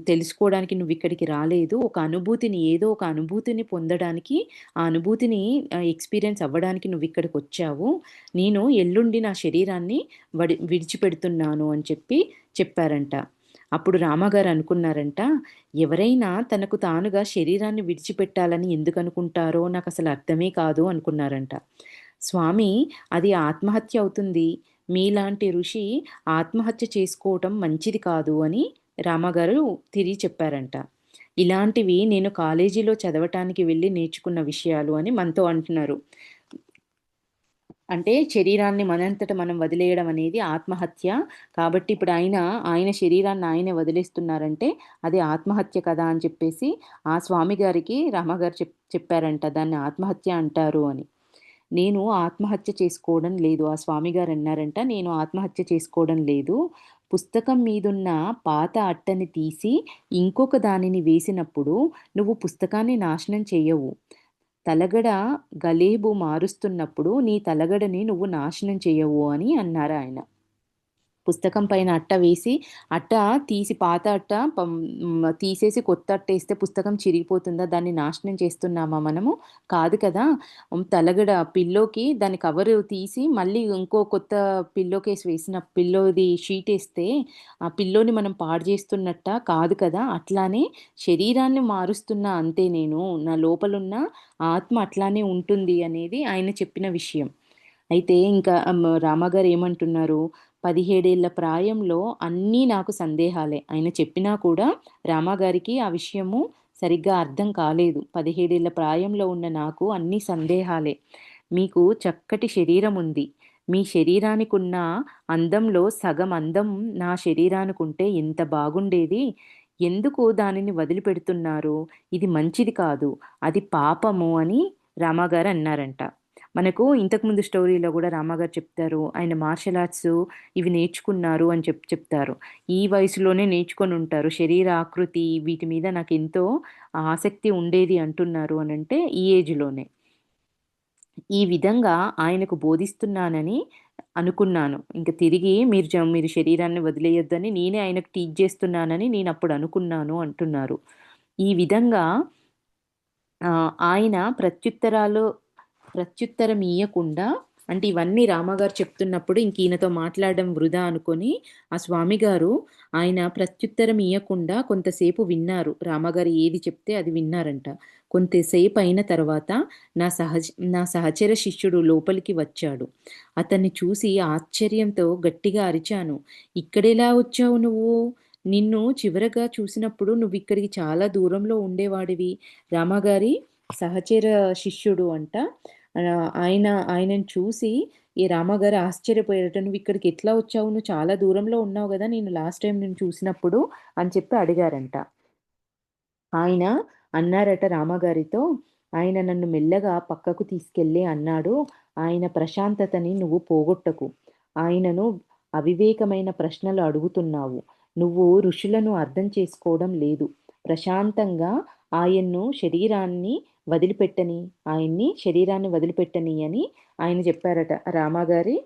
తెలుసుకోవడానికి నువ్విక్కడికి రాలేదు. ఒక అనుభూతిని ఏదో ఒక అనుభూతిని పొందడానికి, ఆ అనుభూతిని ఎక్స్‌పీరియన్స్ అవ్వడానికి నువ్విక్కడికొచ్చావు. నేను ఎల్లుండి నా శరీరాన్ని విడిచిపెడుతున్నాను అని చెప్పారంట. అప్పుడు రామగారు అనుకున్నారంట, ఎవరైనా తనకు తానుగా శరీరాన్ని విడిచిపెట్టాలని ఎందుకనుకుంటారో నాకసలు అర్థమే కాదు అనుకున్నారంట. స్వామి, అది ఆత్మహత్య అవుతుంది. మీలాంటి ఋషి ఆత్మహత్య చేసుకోవటం మంచిది కాదు అని రామగారు తిరిగి చెప్పారంట. ఇలాంటివి నేను కాలేజీలో చదవటానికి వెళ్ళి నేర్చుకున్న విషయాలు అని మనతో అంటున్నారు. అంటే శరీరాన్ని మనంతట మనం వదిలేయడం అనేది ఆత్మహత్య. కాబట్టి ఇప్పుడు ఆయన శరీరాన్ని ఆయనే వదిలేస్తున్నారంటే అది ఆత్మహత్య కదా అని చెప్పేసి ఆ స్వామి గారికి రామగారు చెప్పారంట. దాన్ని ఆత్మహత్య అంటారు అని. నేను ఆత్మహత్య చేసుకోవడం లేదు. ఆ స్వామి గారు అన్నారంట, "నేను ఆత్మహత్య చేసుకోవడం లేదు. పుస్తకం మీదున్న పాత అట్టని తీసి ఇంకొక దానిని వేసినప్పుడు నువ్వు పుస్తకాన్ని నాశనం చెయ్యవు. తలగడ గలేబు మారుస్తున్నప్పుడు నీ తలగడని నువ్వు నాశనం చెయ్యవు" అని అన్నారాయన. పుస్తకం పైన అట్ట వేసి, అట్ట తీసి పాత అట్ట తీసేసి కొత్త అట్టేస్తే పుస్తకం చిరిగిపోతుందా? దాన్ని నాశనం చేస్తున్నామా మనము? కాదు కదా! తలగడ పిల్లోకి దాని కవరు తీసి మళ్ళీ ఇంకో కొత్త పిల్లోది షీటేస్తే ఆ పిల్లోని మనం పాడు చేస్తున్నట్టా? కాదు కదా! అట్లానే శరీరాన్ని మారుస్తున్నా అంతే నేను. నా లోపలున్న ఆత్మ అట్లానే ఉంటుంది అనేది ఆయన చెప్పిన విషయం. అయితే ఇంకా రామగారు ఏమంటున్నారు, 17 ఏళ్ల ప్రాయంలో అన్నీ నాకు సందేహాలే. ఆయన చెప్పినా కూడా రామగారికి ఆ విషయము సరిగ్గా అర్థం కాలేదు. 17 ఏళ్ల ప్రాయంలో ఉన్న నాకు అన్నీ సందేహాలే. మీకు చక్కటి శరీరం ఉంది. మీ శరీరానికున్న అందంలో సగం అందం నా శరీరానికుంటే ఎంత బాగుండేది. ఎందుకు దానిని వదిలిపెడుతున్నారు? ఇది మంచిది కాదు. అది పాపము అని రామగారు అన్నారంట. మనకు ఇంతకుముందు స్టోరీలో గూడా రామగారు చెప్తారు. ఆయన మార్షల్ ఆర్ట్స్ ఇవి నేర్చుకున్నారు అని చెప్తారు. ఈ వయసులోనే నేర్చుకొనుంటారు. శరీర ఆకృతి వీటి మీద నాకెంతో ఆసక్తి ఉండేది అంటున్నారు అనంటే ఈ ఏజ్‌లోనే. ఈ విధంగా ఆయనకు బోధిస్తున్నానని అనుకున్నాను. ఇంక తిరిగి మీరు శరీరాన్ని వదిలేయొద్దని నేనే ఆయనకు టీచ్ చేస్తున్నానని నేనప్పుడు అనుకున్నాను అంటున్నారు. ఈ విధంగా ఆయన ప్రత్యుత్తరం ఇయ్యకుండా అంటే ఇవన్నీ రామగారు చెప్తున్నప్పుడు ఇంక ఈయనతో మాట్లాడడం వృధా అనుకొని ఆ స్వామిగారు ఆయన ప్రత్యుత్తరం ఇయ్యకుండా కొంతసేపు విన్నారు. రామగారు ఏది చెప్తే అది విన్నారంట. కొంతసేపు అయిన తర్వాత నా సహజ నా సహచర శిష్యుడు లోపలికి వచ్చాడు. అతన్ని చూసి ఆశ్చర్యంతో గట్టిగా అరిచాను. "ఇక్కడెలా వచ్చావు నువ్వు? నిన్ను చివరగా చూసినప్పుడు నువ్విక్కడికి చాలా దూరంలో ఉండేవాడివి." రామగారి సహచర శిష్యుడు అంట. ఆయనను చూసి ఈ రామగారు ఆశ్చర్యపోయారట. "నువ్విక్కడికి ఎట్లా వచ్చావు? నువ్వు చాలా దూరంలో ఉన్నావు గదా! నేను లాస్ట్ టైమ్ నిన్ను చూసినప్పుడు" అని చెప్పి అడిగారంట. ఆయన అన్నారట రామగారితో, "ఆయన నన్ను మెల్లగా పక్కకు తీసుకెళ్ళి అన్నాడు, ఆయన ప్రశాంతతని నువ్వు పోగొట్టకు. ఆయనను అవివేకమైన ప్రశ్నలు అడుగుతున్నావు. నువ్వు ఋషులను అర్థం చేసుకోవడం లేదు. ప్రశాంతంగా ఆయన్ను శరీరాన్ని వదిలిపెట్టని శరీరాన్ని వదిలిపెట్టని" అని ఆయన చెప్పారట. రామగారి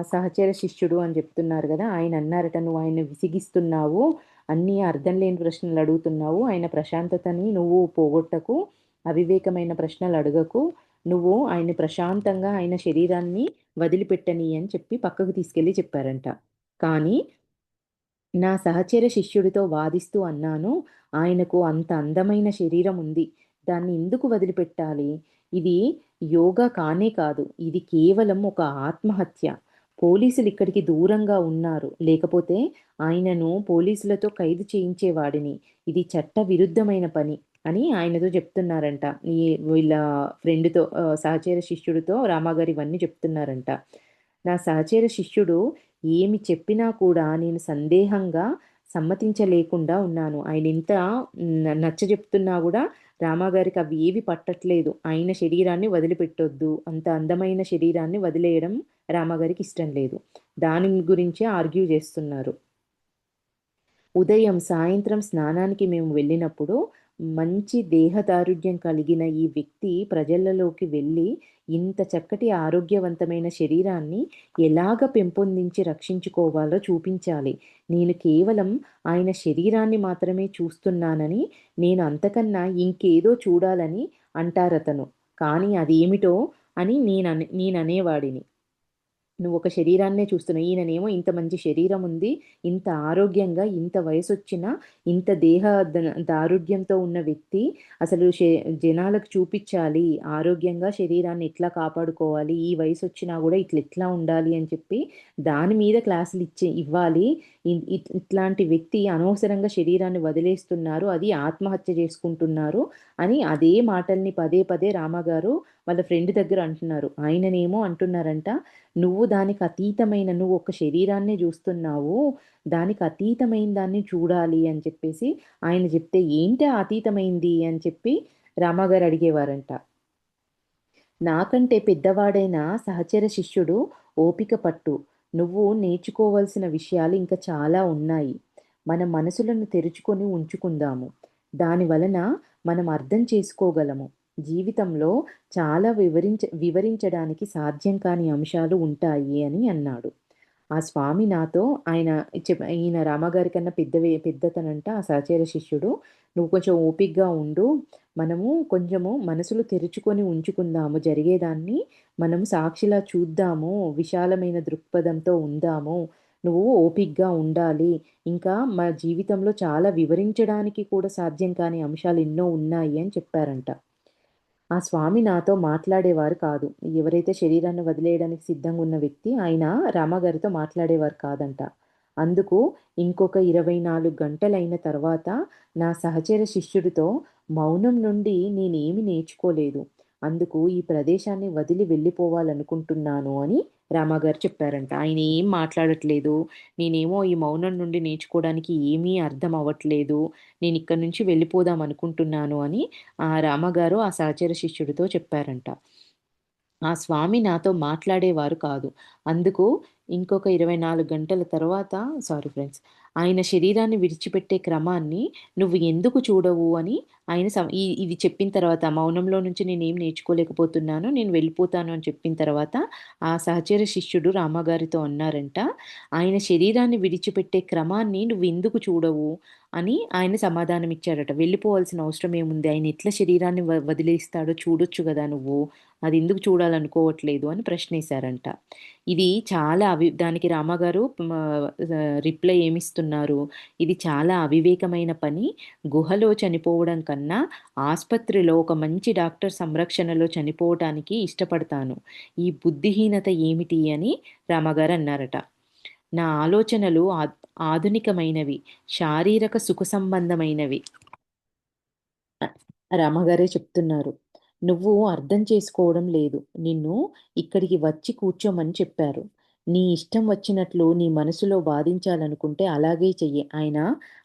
సహచర శిష్యుడు అని చెప్తున్నారు గదా! ఆయన అన్నారట, "నువ్వు ఆయన్ని విసిగిస్తున్నావు. అన్నీ అర్థం లేని ప్రశ్నలు అడుగుతున్నావు. ఆయన ప్రశాంతతని నువ్వు పోగొట్టకు. అవివేకమైన ప్రశ్నలు అడగకు. నువ్వు ఆయన్ని ప్రశాంతంగా ఆయన శరీరాన్ని వదిలిపెట్టని" అని చెప్పి పక్కకు తీసుకెళ్ళి చెప్పారంట. కానీ నా సహచర శిష్యుడితో వాదిస్తూ అన్నాను, "ఆయనకు అంత అందమైన శరీరం ఉంది. దాన్ని ఎందుకు వదిలిపెట్టాలి? ఇది యోగా కానే కాదు. ఇది కేవలం ఒక ఆత్మహత్య. పోలీసులు ఇక్కడికి దూరంగా ఉన్నారు. లేకపోతే ఆయనను పోలీసులతో ఖైదు చేయించేవాడిని. ఇది చట్ట విరుద్ధమైన పని" అని ఆయనతో చెప్తున్నారంట. వీళ్ళ ఫ్రెండ్‌తో సహచర శిష్యుడితో రామాగారు ఇవన్నీ చెప్తున్నారంట. నా సహచర శిష్యుడు ఏమి చెప్పినా కూడా నేను సందేహంగా సమ్మతించలేకుండా ఉన్నాను. ఆయనెంత నచ్చజెప్తున్నా గూడా రామాగారికి అవి ఏవి పట్టట్లేదు. ఆయన శరీరాన్ని వదిలిపెట్టొద్దు. అంత అందమైన శరీరాన్ని వదిలేయడం రామాగారికి ఇష్టం లేదు. దాని గురించే ఆర్గ్యూ జేస్తున్నారు. ఉదయం, సాయంత్రం స్నానానికి మేము వెళ్ళినప్పుడు మంచి దేహదారుఢ్యం కలిగిన ఈ వ్యక్తి ప్రజలలోకి వెళ్ళి ఇంత చక్కటి ఆరోగ్యవంతమైన శరీరాన్ని ఎలాగ పెంపొందించి రక్షించుకోవాలో చూపించాలి. నేను కేవలం ఆయన శరీరాన్ని మాత్రమే చూస్తున్నానని, నేను అంతకన్నా ఇంకేదో చూడాలని అంటారతను. కానీ అదేమిటో అని నేననేవాడిని. నువ్వొక శరీరాన్నే చూస్తున్నావు. ఈయననేమో ఇంత మంచి శరీరముంది. ఇంత ఆరోగ్యంగా, ఇంత వయసొచ్చినా, ఇంత దారుఢ్యంతో ఉన్న వ్యక్తి అసలు జనాలకు చూపిచ్చాలి. ఆరోగ్యంగా శరీరాన్ని ఎట్లా కాపాడుకోవాలి, ఈ వయసొచ్చినా గూడా ఇట్లెట్లా ఉండాలి అని చెప్పి దాని మీద ఇవ్వాలి. ఇట్లాంటి వ్యక్తి అనవసరంగా శరీరాన్ని వదిలేస్తున్నారు. అది ఆత్మహత్య చేసుకుంటున్నారు అని అదే మాటల్ని పదే పదే రామగారు వాళ్ళ ఫ్రెండ్ దగ్గర అంటున్నారు. ఆయననేమో అంటున్నారంట, నువ్వు ఒక శరీరాన్నే జూస్తున్నావు. దానికి అతీతమైన దాన్ని చూడాలి" అని చెప్పేసి ఆయన జెప్తే, "ఏంటి ఆ అతీతమైంది?" అని చెప్పి రామాగారు అడిగేవారంట. నాకంటే పెద్దవాడైన సహచర శిష్యుడు "ఓపిక పట్టు. నువ్వు నేర్చుకోవాల్సిన విషయాలు ఇంకా చాలా ఉన్నాయి. మన మనసులను తెరుచుకొని ఉంచుకుందాము. దానివలన మనం అర్థం చేసుకోగలము. జీవితంలో చాలా వివరించడానికి సాధ్యం కాని అంశాలు ఉంటాయి" అని అన్నాడు. ఆ స్వామి నాతో ఈయన రామగారి కన్నా పెద్దతనంట ఆ సహచర శిష్యుడు. "నువ్వు కొంచెం ఓపికగా ఉండు. మనము కొంచెము మనసులు తెరుచుకొని ఉంచుకుందాము. జరిగేదాన్ని మనము సాక్షిలా చూద్దాము. విశాలమైన దృక్పథంతో ఉందాము. నువ్వు ఓపికగా ఉండాలి. ఇంకా మన జీవితంలో చాలా వివరించడానికి కూడా సాధ్యం కాని అంశాలు ఎన్నో ఉన్నాయి" అని చెప్పారంట. ఆ స్వామి నాతో మాట్లాడేవారు కాదు. ఎవరైతే శరీరాన్ని వదిలేయడానికి సిద్ధంగున్న వ్యక్తి ఆయన రామగారితో మాట్లాడేవారు కాదంట. అందుకు ఇంకొక 24 గంటలైన తర్వాత నా సహచర శిష్యుడితో "మౌనం నుండి నేనేమి నేర్చుకోలేదు. అందుకు ఈ ప్రదేశాన్ని వదిలి వెళ్ళిపోవాలనుకుంటున్నాను" అని రామగారు చెప్పారంట. ఆయన ఏం మాట్లాడట్లేదు. నేనేమో ఈ మౌనం నుండి నేర్చుకోవడానికి ఏమీ అర్థం అవ్వట్లేదు. నేనిక్కడి నుంచి వెళ్ళిపోదాం అనుకుంటున్నాను అని ఆ రామగారు ఆ సహచర శిష్యుడితో చెప్పారంట. ఆ స్వామి నాతో మాట్లాడేవారు కాదు. అందుకు ఇంకొక 24 గంటల తర్వాత సారీ ఫ్రెండ్స్. ఆయన శరీరాన్ని విడిచిపెట్టే క్రమాన్ని నువ్వు ఎందుకు చూడవు అని ఆయన ఇది చెప్పిన తర్వాత మౌనంలో నుంచి నేనేం నేర్చుకోలేకపోతున్నాను. నేను వెళ్ళిపోతాను అని చెప్పిన తర్వాత ఆ సహచర శిష్యుడు రామగారితో అన్నారంట, ఆయన శరీరాన్ని విడిచిపెట్టే క్రమాన్ని నువ్వెందుకు చూడవు అని ఆయన సమాధానం ఇచ్చాడట. వెళ్ళిపోవాల్సిన అవసరం ఏముంది? ఆయన ఎట్లా శరీరాన్ని వదిలేస్తాడో చూడొచ్చు గదా నువ్వు. అదెందుకు చూడాలనుకోవట్లేదు అని ప్రశ్నేశారంట. ఇది చాలా దానికి రామగారు రిప్లై ఏమిస్తున్నారు? ఇది చాలా అవివేకమైన పని. గుహలో చనిపోవడం కన్నా ఆస్పత్రిలో ఒక మంచి డాక్టర్ సంరక్షణలో చనిపోవటానికి ఇష్టపడతాను. ఈ బుద్ధిహీనత ఏమిటి అని రామగారు అన్నారట. నా ఆలోచనలు ఆధునికమైనవి. శారీరక సుఖ సంబంధమైనవి. అ రమగారే చెప్తున్నారు. "నువ్వు అర్థం చేసుకోవడం లేదు. నిన్ను ఇక్కడికి వచ్చి కూర్చోమని చెప్పారు. నీ ఇష్టం వచ్చినట్లు నీ మనసులో వాదించాలనుకుంటే అలాగే చెయ్యి."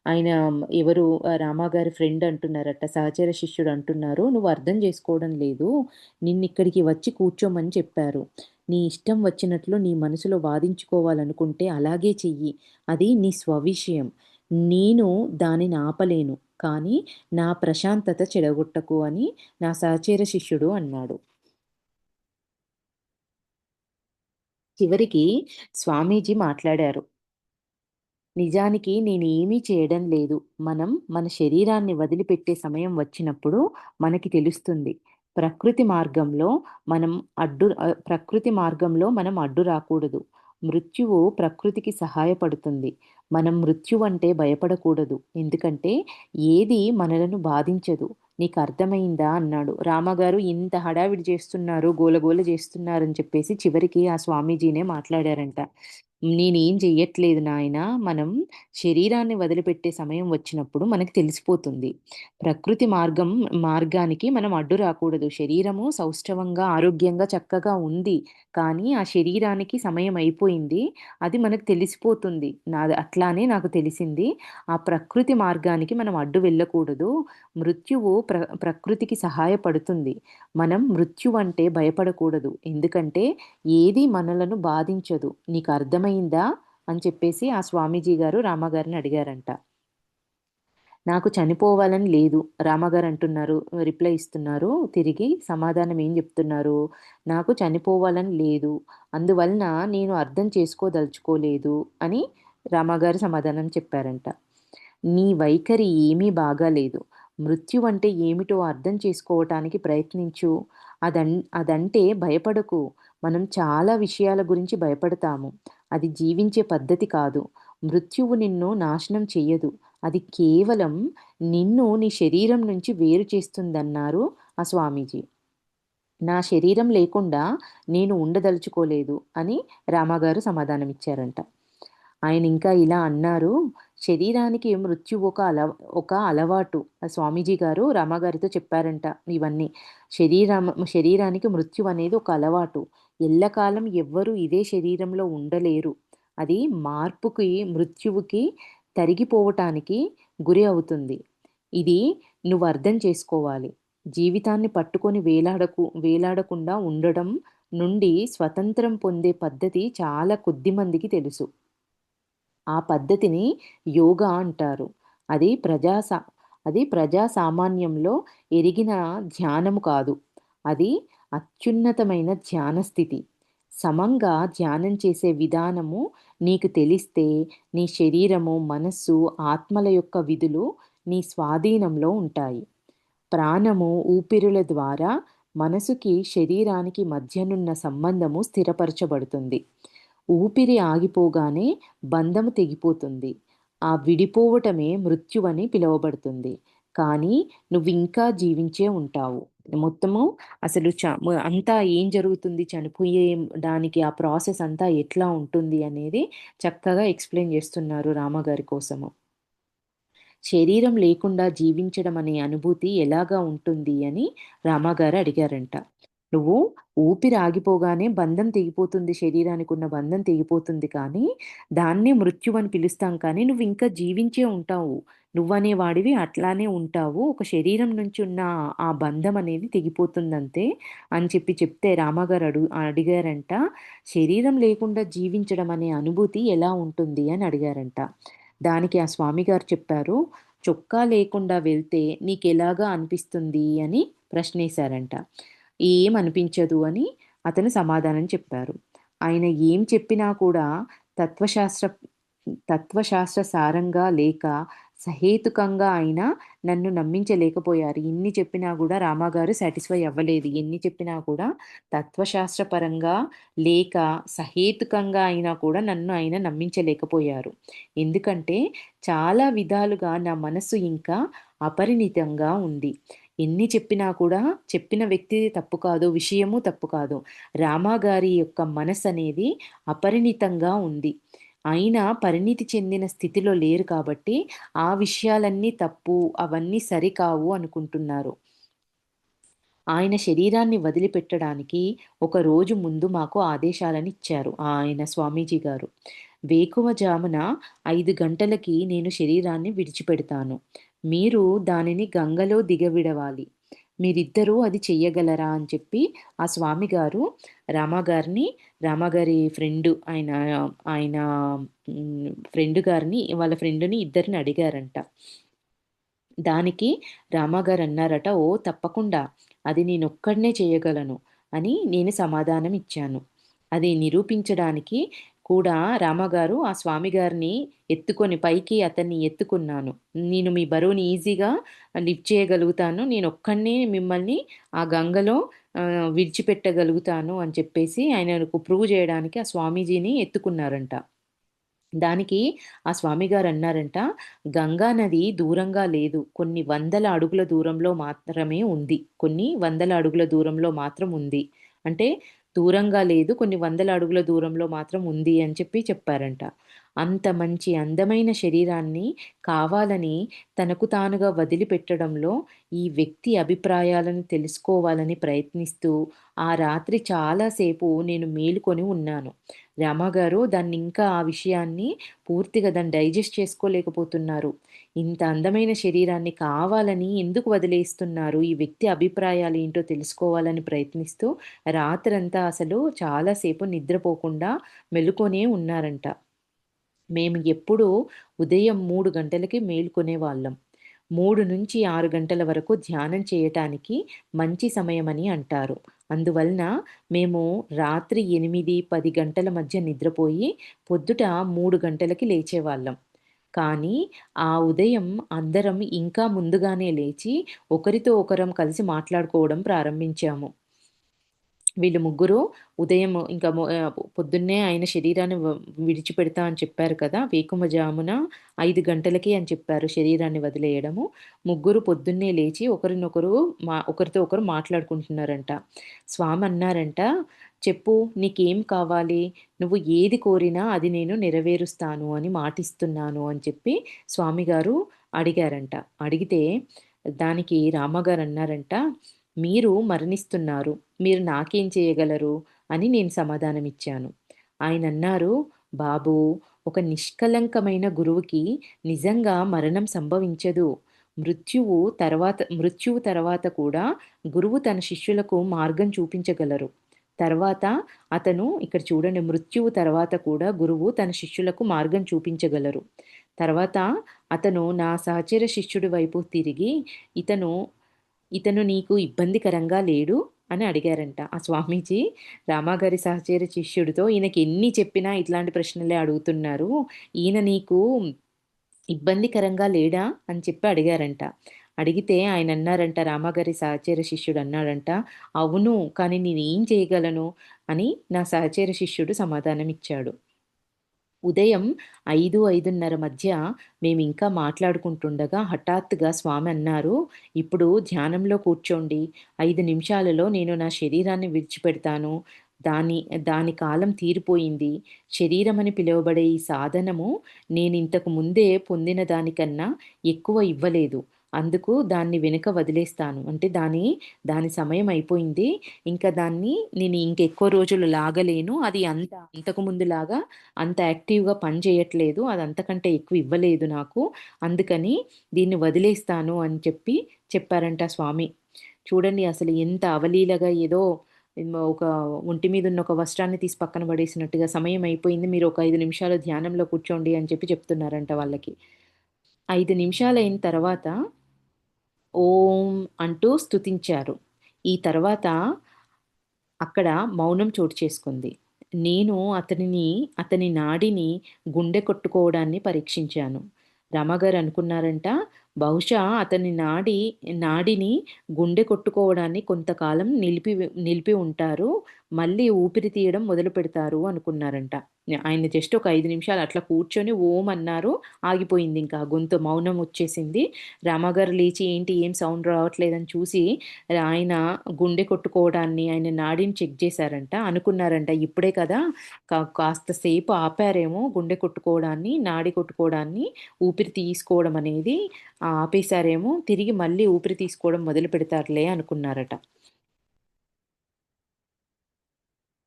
ఆయన ఎవరు రామగారి ఫ్రెండ్ అంటున్నారట. సహచర శిష్యుడు అంటున్నారు. "నువ్వు అర్థం చేసుకోవడం లేదు. నిన్నిక్కడికి వచ్చి కూర్చోమని చెప్పారు. నీ ఇష్టం వచ్చినట్లు నీ మనసులో వాదించుకోవాలనుకుంటే అలాగే చెయ్యి. అది నీ స్వవిషయం. నేను దానిని ఆపలేను. కానీ నా ప్రశాంతత చెడగొట్టకు" అని నా సహచర శిష్యుడు అన్నాడు. చివరికి స్వామీజీ మాట్లాడారు. నిజానికి నేనేమీ చేయడం లేదు. మన శరీరాన్ని వదిలిపెట్టే సమయం వచ్చినప్పుడు మనకి తెలుస్తుంది. ప్రకృతి మార్గంలో ప్రకృతి మార్గంలో మనం అడ్డు రాకూడదు. మృత్యువు ప్రకృతికి సహాయపడుతుంది. మనం మృత్యువంటే భయపడకూడదు. ఎందుకంటే ఏది మనలను బాధించదు. నీకర్థమైందా అన్నాడు. రామగారు ఇంత హడావిడి చేస్తున్నారు, గోలగోల చేస్తున్నారని చెప్పేసి చివరికి ఆ స్వామీజీనే మాట్లాడారంట. నేనేం చెయ్యట్లేదు నాయనా. మనం శరీరాన్ని వదిలిపెట్టే సమయం వచ్చినప్పుడు మనకు తెలిసిపోతుంది. ప్రకృతి మార్గానికి మనం అడ్డు రాకూడదు. శరీరము సౌష్ఠవంగా, ఆరోగ్యంగా, చక్కగా ఉంది. కానీ ఆ శరీరానికి సమయం అయిపోయింది. అది మనకు తెలిసిపోతుంది. అట్లానే నాకు తెలిసింది. ఆ ప్రకృతి మార్గానికి మనం అడ్డు వెళ్ళకూడదు. మృత్యువు ప్రకృతికి సహాయపడుతుంది. మనం మృత్యువంటే భయపడకూడదు. ఎందుకంటే ఏది మనలను బాధించదు. నీకు అర్థమైందా? అని చెప్పేసి ఆ స్వామీజీ గారు రామగారిని అడిగారంట. నాకు చనిపోవాలని లేదు. రామగారు అంటున్నారు, రిప్లై ఇస్తున్నారు. తిరిగి సమాధానం ఏం చెప్తున్నారు? నాకు చనిపోవాలని లేదు. అందువలన నేను అర్థం చేసుకోదలుచుకోలేదు అని రామగారు సమాధానం చెప్పారంట. నీ వైఖరి ఏమీ బాగాలేదు. మృత్యువంటే ఏమిటో అర్థం చేసుకోవటానికి ప్రయత్నించు. అదంటే భయపడకు. మనం చాలా విషయాల గురించి భయపడతాము. అది జీవించే పద్ధతి కాదు. మృత్యువు నిన్ను నాశనం చెయ్యదు. అది కేవలం నిన్ను నీ శరీరం నుంచి వేరు చేస్తుందన్నారు ఆ స్వామీజీ. నా శరీరం లేకుండా నేను ఉండదలుచుకోలేదు అని రామగారు సమాధానమిచ్చారంట. ఆయనింకా ఇలా అన్నారు, శరీరానికి మృత్యువు ఒక అలవాటు. ఆ స్వామీజీ గారు రామగారితో చెప్పారంట ఇవన్నీ. శరీరానికి మృత్యువనేది ఒక అలవాటు. ఎల్లకాలం ఎవ్వరూ ఇదే శరీరంలో ఉండలేరు. అది మార్పుకి, మృత్యువుకి, తరిగిపోవటానికి గురి అవుతుంది. ఇది నువ్వర్థం చేసుకోవాలి. జీవితాన్ని పట్టుకొని వేలాడకుండా ఉండడం నుండి స్వతంత్రం పొందే పద్ధతి చాలా కొద్ది మందికి తెలుసు. ఆ పద్ధతిని యోగా అంటారు. అది ప్రజా సా అది ప్రజాసామాన్యంలో ఎరిగిన ధ్యానము కాదు. అది అత్యున్నతమైన ధ్యాన స్థితి. సమంగా ధ్యానం చేసే విధానము నీకు తెలిస్తే నీ శరీరము, మనస్సు, ఆత్మల యొక్క విధులు నీ స్వాధీనంలో ఉంటాయి. ప్రాణము, ఊపిరుల ద్వారా మనసుకి, శరీరానికి మధ్యనున్న సంబంధము స్థిరపరచబడుతుంది. ఊపిరి ఆగిపోగానే బంధము తెగిపోతుంది. ఆ విడిపోవటమే మృత్యువని పిలువబడుతుంది. కానీ నువ్వింకా జీవించే ఉంటావు. మొత్తము అసలు అంతా ఏం జరుగుతుంది, చనిపోయే ఆ ప్రాసెస్ అంతా ఎట్లా ఉంటుంది అనేది చక్కగా ఎక్స్‌ప్లెయిన్ చేస్తున్నారు రామగారి కోసము. శరీరం లేకుండా జీవించడం అనే అనుభూతి ఎలాగా ఉంటుంది అని రామగారు అడిగారంట. నువ్వు ఊపిరి ఆగిపోగానే బంధం తెగిపోతుంది. శరీరానికున్న బంధం తెగిపోతుంది కానీ, దాన్నే మృత్యువని పిలుస్తాం కానీ, నువ్వింకా జీవించే ఉంటావు. నువ్వనే వాడివి అట్లానే ఉంటావు. ఒక శరీరం నుంచి ఉన్న ఆ బంధం అనేది తెగిపోతుందంతే అని చెప్తే రామగారు అడిగారంట. శరీరం లేకుండా జీవించడం అనే అనుభూతి ఎలా ఉంటుంది అని అడిగారంట. దానికి ఆ స్వామిగారు చెప్పారు, "చొక్కా లేకుండా వెళ్తే నీకెలాగా అనిపిస్తుంది?" అని ప్రశ్నేశారంట. "ఏమనిపించదు" అని అతను సమాధానం చెప్పారు. ఆయన ఏం చెప్పినా కూడా తత్వశాస్త్ర తత్వశాస్త్ర సారంగా లేక సహేతుకంగా అయినా నన్ను నమ్మించలేకపోయారు. ఎన్ని చెప్పినా గూడా రామాగారు సాటిస్ఫై అవ్వలేదు. ఎన్ని చెప్పినా కూడా తత్వశాస్త్ర పరంగా లేక సహేతుకంగా అయినా కూడా నన్ను ఆయన నమ్మించలేకపోయారు. ఎందుకంటే చాలా విధాలుగా నా మనస్సు ఇంకా అపరిణితంగా ఉంది. ఎన్ని చెప్పినా కూడా చెప్పిన వ్యక్తి తప్పు కాదు, విషయము తప్పు కాదు. రామాగారి యొక్క మనసనేది అపరిణితంగా ఉంది. అయినా పరిణితి చెందిన స్థితిలో లేరు కాబట్టి, ఆ విషయాలన్నీ తప్పు, అవన్నీ సరికావు అనుకుంటున్నారు. ఆయన శరీరాన్ని వదిలిపెట్టడానికి ఒక రోజు ముందు మాకు ఆదేశాలనిచ్చారు ఆయన స్వామీజీ గారు. వేకువజామున 5 గంటలకి నేను శరీరాన్ని విడిచిపెడతాను. మీరు దానిని గంగలో దిగవిడవాలి. మీరిద్దరూ అది చెయ్యగలరా అని చెప్పి ఆ స్వామిగారు రామాగారిని, రామాగారి ఫ్రెండు ఆయన ఆయన ఫ్రెండ్ గారిని వాళ్ళ ఫ్రెండ్‌ని ఇద్దరిని అడిగారంట. దానికి రామాగారన్నారట, "ఓహ్! తప్పకుండా. అది నేనొక్కడినే చేయగలను" అని నేను సమాధానం ఇచ్చాను. అది నిరూపించడానికి కూడా రామాగారు ఆ స్వామిగారిని ఎత్తుకొని పైకి అతన్ని ఎత్తుకున్నాను. "నేను మీ బరువుని ఈజీగా లిఫ్ట్ చేయగలుగుతాను. నేనొక్కడినే మిమ్మల్ని ఆ గంగలో విడిచిపెట్టగలుగుతాను" అని చెప్పేసి ఆయనకు ప్రూవ్ జేయడానికి ఆ స్వామీజీని ఎత్తుకున్నారంట. దానికి ఆ స్వామిగారన్నారంట, "గంగా నది దూరంగా లేదు. కొన్ని వందల అడుగుల దూరంలో మాత్రమే ఉంది. కొన్ని వందల అడుగుల దూరంలో మాత్రం ఉంది. అంటే దూరంగా లేదు. కొన్ని వందల అడుగుల దూరంలో మాత్రం ఉంది" అని చెప్పి చెప్పారంట. అంత మంచి అందమైన శరీరాన్ని కావాలని తనకు తానుగా వదిలిపెట్టడంలో ఈ వ్యక్తి అభిప్రాయాలను తెలుసుకోవాలని ప్రయత్నిస్తూ, ఆ రాత్రి చాలా సేపు నేను మేలుకొని ఉన్నాను. రామాగారు దాన్నింకా ఆ విషయాన్ని పూర్తిగా దాన్ని డైజెస్ట్ చేసుకోలేకపోతున్నారు. ఇంత అందమైన శరీరాన్ని కావాలని ఎందుకు వదిలేస్తున్నారు? ఈ వ్యక్తి అభిప్రాయాలేంటో తెలుసుకోవాలని ప్రయత్నిస్తూ రాత్రంతా అసలు చాలా సేపు నిద్రపోకుండా మెలుకునే ఉన్నారంట. మేము ఎప్పుడూ ఉదయం 3 గంటలకి మేల్కొనేవాళ్ళం. 3-6 గంటల వరకు ధ్యానం చేయటానికి మంచి సమయమని అంటారు. అందువలన మేము రాత్రి 8, 10 గంటల మధ్య నిద్రపోయి పొద్దుట 3 గంటలకి లేచేవాళ్ళం. కానీ ఆ ఉదయం అందరం ఇంకా ముందుగానే లేచి ఒకరితో ఒకరం కలిసి మాట్లాడుకోవడం ప్రారంభించాము. వీళ్ళు ముగ్గురు ఉదయం ఇంకా పొద్దున్నే ఆయన శరీరాన్ని విడిచిపెడతా అని చెప్పారు కదా! వేకువజామున 5 గంటలకి అని చెప్పారు శరీరాన్ని వదిలేయడము. ముగ్గురు పొద్దున్నే లేచి ఒకరినొకరు ఒకరితో ఒకరు మాట్లాడుకుంటున్నారంట. స్వామన్నారంట, "చెప్పు నీకేం కావాలి? నువ్వు ఏది కోరినా అది నేను నెరవేరుస్తాను అని మాటిస్తున్నాను" అని చెప్పి స్వామిగారు అడిగారంట. అడిగితే దానికి రామగారన్నారంట, "మీరు మరణిస్తున్నారు. మీరు నాకేం చేయగలరు?" అని నేను సమాధానమిచ్చాను. ఆయనన్నారు, "బాబూ, ఒక నిష్కళంకమైన గురువుకి నిజంగా మరణం సంభవించదు. మృత్యువు తర్వాత కూడా గురువు తన శిష్యులకు మార్గం చూపించగలరు. తర్వాత అతను" ఇక్కడ చూడండి, మృత్యువు తర్వాత కూడా గురువు తన శిష్యులకు మార్గం చూపించగలరు. తర్వాత అతను నా సహచర శిష్యుడి వైపు తిరిగి, "ఇతను ఇతను నీకు ఇబ్బందికరంగా లేడు?" అని అడిగారంట. ఆ స్వామీజీ రామాగారి సహచర శిష్యుడితో, "ఈయనకి ఎన్ని చెప్పినా ఇట్లాంటి ప్రశ్నలే అడుగుతున్నారు. ఈయన నీకు ఇబ్బందికరంగా లేడా?" అని చెప్పి అడిగారంట. అడిగితే ఆయనన్నారంట, రామాగారి సహచర శిష్యుడన్నాడంట, "అవును. కానీ నేనేం చేయగలను?" అని నా సహచర శిష్యుడు సమాధానమిచ్చాడు. ఉదయం 5, 5:30 మధ్య మేమింకా మాట్లాడుకుంటుండగా హఠాత్తుగా స్వామి అన్నారు, "ఇప్పుడు ధ్యానంలో కూర్చోండి. 5 నిమిషాలలో నేను నా శరీరాన్ని విడిచిపెడతాను. దాని దాని కాలం తీరిపోయింది. శరీరమని పిలువబడే ఈ సాధనము నేనింతకు ముందే పొందిన దానికన్నా ఎక్కువ ఇవ్వలేదు. అందుకు దాన్ని వెనుక వదిలేస్తాను. అంటే దాని సమయం అయిపోయింది. ఇంకా దాన్ని నేను ఇంకెక్కువ రోజులు లాగలేను. అది అంతకు ముందులాగా అంత యాక్టివ్‌గా పని చేయట్లేదు. అది అంతకంటే ఎక్కువ ఇవ్వలేదు నాకు. అందుకని దీన్ని వదిలేస్తాను" అని చెప్పారంట స్వామి. చూడండి అసలు ఎంత అవలీలగా ఏదో ఒక ఒంటి మీదున్న ఒక వస్త్రాన్ని తీసి పక్కన పడేసినట్టుగా సమయం అయిపోయింది. మీరు ఒక 5 నిమిషాలు ధ్యానంలో కూర్చోండి అని చెప్పి చెప్తున్నారంట వాళ్ళకి. 5 నిమిషాలయిన తర్వాత ఓం అంటూ స్తుతించారు. ఈ తర్వాత అక్కడ మౌనం చోటు చేసుకుంది. నేను అతని నాడిని గుండె కొట్టుకోవడాన్ని పరీక్షించాను. రమగారు అనుకున్నారంట, బహుశా అతని నాడిని గుండె కొట్టుకోవడాన్ని కొంతకాలం నిలిపి ఉంటారు. మళ్ళీ ఊపిరి తీయడం మొదలుపెడతారు అనుకున్నారంట. ఆయన జస్ట్ ఒక 5 నిమిషాలు అట్లా కూర్చొని ఓం అన్నారు. ఆగిపోయిందింకా. గొంతు మౌనం వచ్చేసింది. రామగారు లేచి ఏంటి ఏం సౌండ్ రావట్లేదని చూసి ఆయన గుండె కొట్టుకోవడాన్ని, ఆయన నాడిని చెక్ చేశారంట. అనుకున్నారంట ఇప్పుడే కదా కాస్త సేపు ఆపారేమో గుండె కొట్టుకోవడాన్ని, నాడి కొట్టుకోవడాన్ని, ఊపిరి తీసుకోవడం అనేది ఆపేశారేమో, తిరిగి మళ్ళీ ఊపిరి తీసుకోవడం మొదలుపెడతారులే అనుకున్నారట.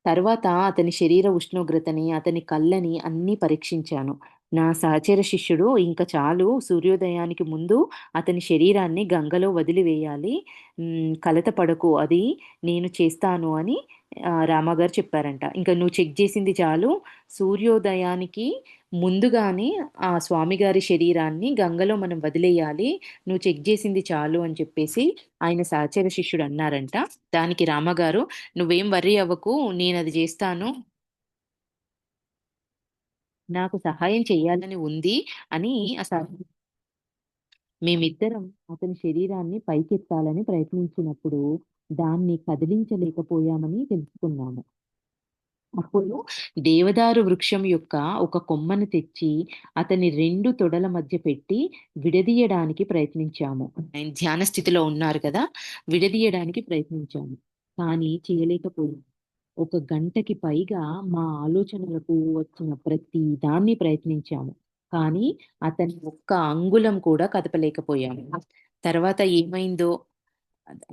తర్వాత అతని శరీర ఉష్ణోగ్రతని, అతని కళ్ళని అన్నీ పరీక్షించాను. నా సహచర శిష్యుడు ఇంక చాలు సూర్యోదయానికి ముందు అతని శరీరాన్ని గంగలో వదిలివేయాలి. కలత పడకు అది నేను చేస్తాను అని రామగారు చెప్పారంట. ఇంక నువ్వు చెక్ చేసింది చాలు. సూర్యోదయానికి ముందుగానే ఆ స్వామిగారి శరీరాన్ని గంగలో మనం వదిలేయాలి. నువ్వు చెక్ చేసింది చాలు అని చెప్పేసి ఆయన సహచర శిష్యుడు అన్నారంట. దానికి రామగారు "నువ్వేం వర్రీ అవ్వకు. నేనది జేస్తాను. నాకు సహాయం చెయ్యాలని ఉంది" అని మేమిద్దరం అతని శరీరాన్ని పైకెత్తాలని ప్రయత్నించినప్పుడు దాన్ని కదిలించలేకపోయామని తెలుసుకున్నాము. అప్పుడు దేవదారు వృక్షం యొక్క ఒక కొమ్మని తెచ్చి అతని 2 తొడల మధ్య పెట్టి విడదీయడానికి ప్రయత్నించాము. ఆయన ధ్యాన స్థితిలో ఉన్నారు కదా! విడదీయడానికి ప్రయత్నించాము. కానీ చేయలేకపోయాము. ఒక గంటకి పైగా మా ఆలోచనలకు వచ్చిన ప్రతి దాన్ని ప్రయత్నించాము. కానీ అతన్ని ఒక్క అంగుళం కూడా కదపలేకపోయాము. తర్వాత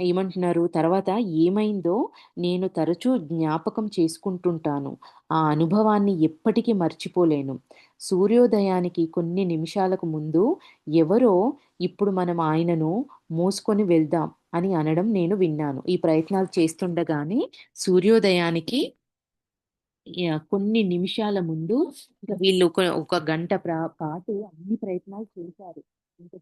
ఏమంటున్నారు? తర్వాత ఏమైందో నేను తరచూ జ్ఞాపకం చేసుకుంటుంటాను. ఆ అనుభవాన్ని ఎప్పటికీ మర్చిపోలేను. సూర్యోదయానికి కొన్ని నిమిషాలకు ముందు ఎవరో ఇప్పుడు మనం ఆయనను మోసుకొని వెళ్దాం అని అనడం నేను విన్నాను. ఈ ప్రయత్నాలు చేస్తుండగానే సూర్యోదయానికి కొన్ని నిమిషాల ముందు ఇంక వీళ్ళు ఒక గంట పాటు అన్ని ప్రయత్నాలు చేశారు. ఇంక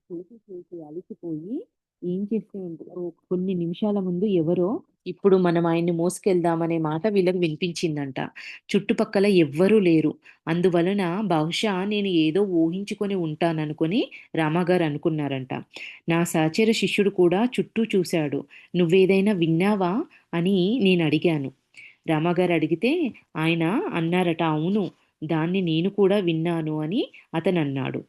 చేసి అలసిపోయి ఏం చేస్తూ ఉంటారు, కొన్ని నిమిషాల ముందు ఎవరో ఇప్పుడు మనం ఆయన్ని మోసుకెళ్దామనే మాట వీళ్ళకి వినిపించిందంట. చుట్టుపక్కల ఎవ్వరూ లేరు. అందువలన బహుశా నేను ఏదో ఊహించుకొని ఉంటాననుకొని రామగారు అనుకున్నారంట. నా సహచర శిష్యుడు కూడా చుట్టూ చూశాడు. "నువ్వేదైనా విన్నావా?" అని నేనడిగాను. రామగారు అడిగితే ఆయన అన్నారట, "అవును. దాన్ని నేను కూడా విన్నాను" అని అతనన్నాడు.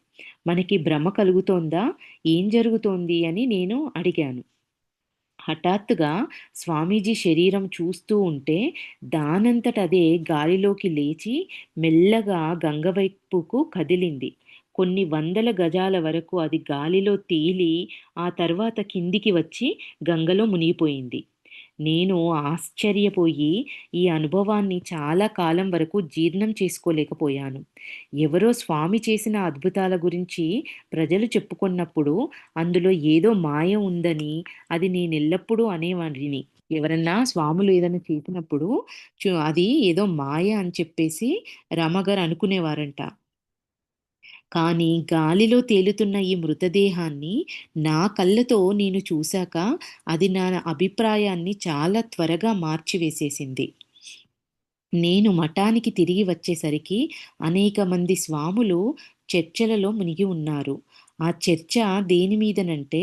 "మనకి భ్రమ కలుగుతోందా? ఏం జరుగుతోంది?" అని నేను అడిగాను. హఠాత్తుగా స్వామీజీ శరీరం చూస్తూ ఉంటే దానంతట అదే గాలిలోకి లేచి మెల్లగా గంగ వైపుకు కదిలింది. కొన్ని వందల గజాల వరకు అది గాలిలో తేలి ఆ తర్వాత కిందికి వచ్చి గంగలో మునిగిపోయింది. నేను ఆశ్చర్యపోయి ఈ అనుభవాన్ని చాలా కాలం వరకు జీర్ణం చేసుకోలేకపోయాను. ఎవరో స్వామి చేసిన అద్భుతాల గురించి ప్రజలు చెప్పుకున్నప్పుడు అందులో ఏదో మాయ ఉందని అది నేనెల్లప్పుడూ అనేవాడిని. ఎవరన్నా స్వాములు ఏదైనా చేసినప్పుడు అది ఏదో మాయ అని చెప్పేసి రమగారు అనుకునేవారంట. కానీ గాలిలో తేలుతున్న ఈ మృతదేహాన్ని నా కళ్ళతో నేను చూశాక అది నా అభిప్రాయాన్ని చాలా త్వరగా మార్చివేసేసింది. నేను మఠానికి తిరిగి వచ్చేసరికి అనేక మంది స్వాములు చర్చలలో మునిగి ఉన్నారు. ఆ చర్చ దేని మీదనంటే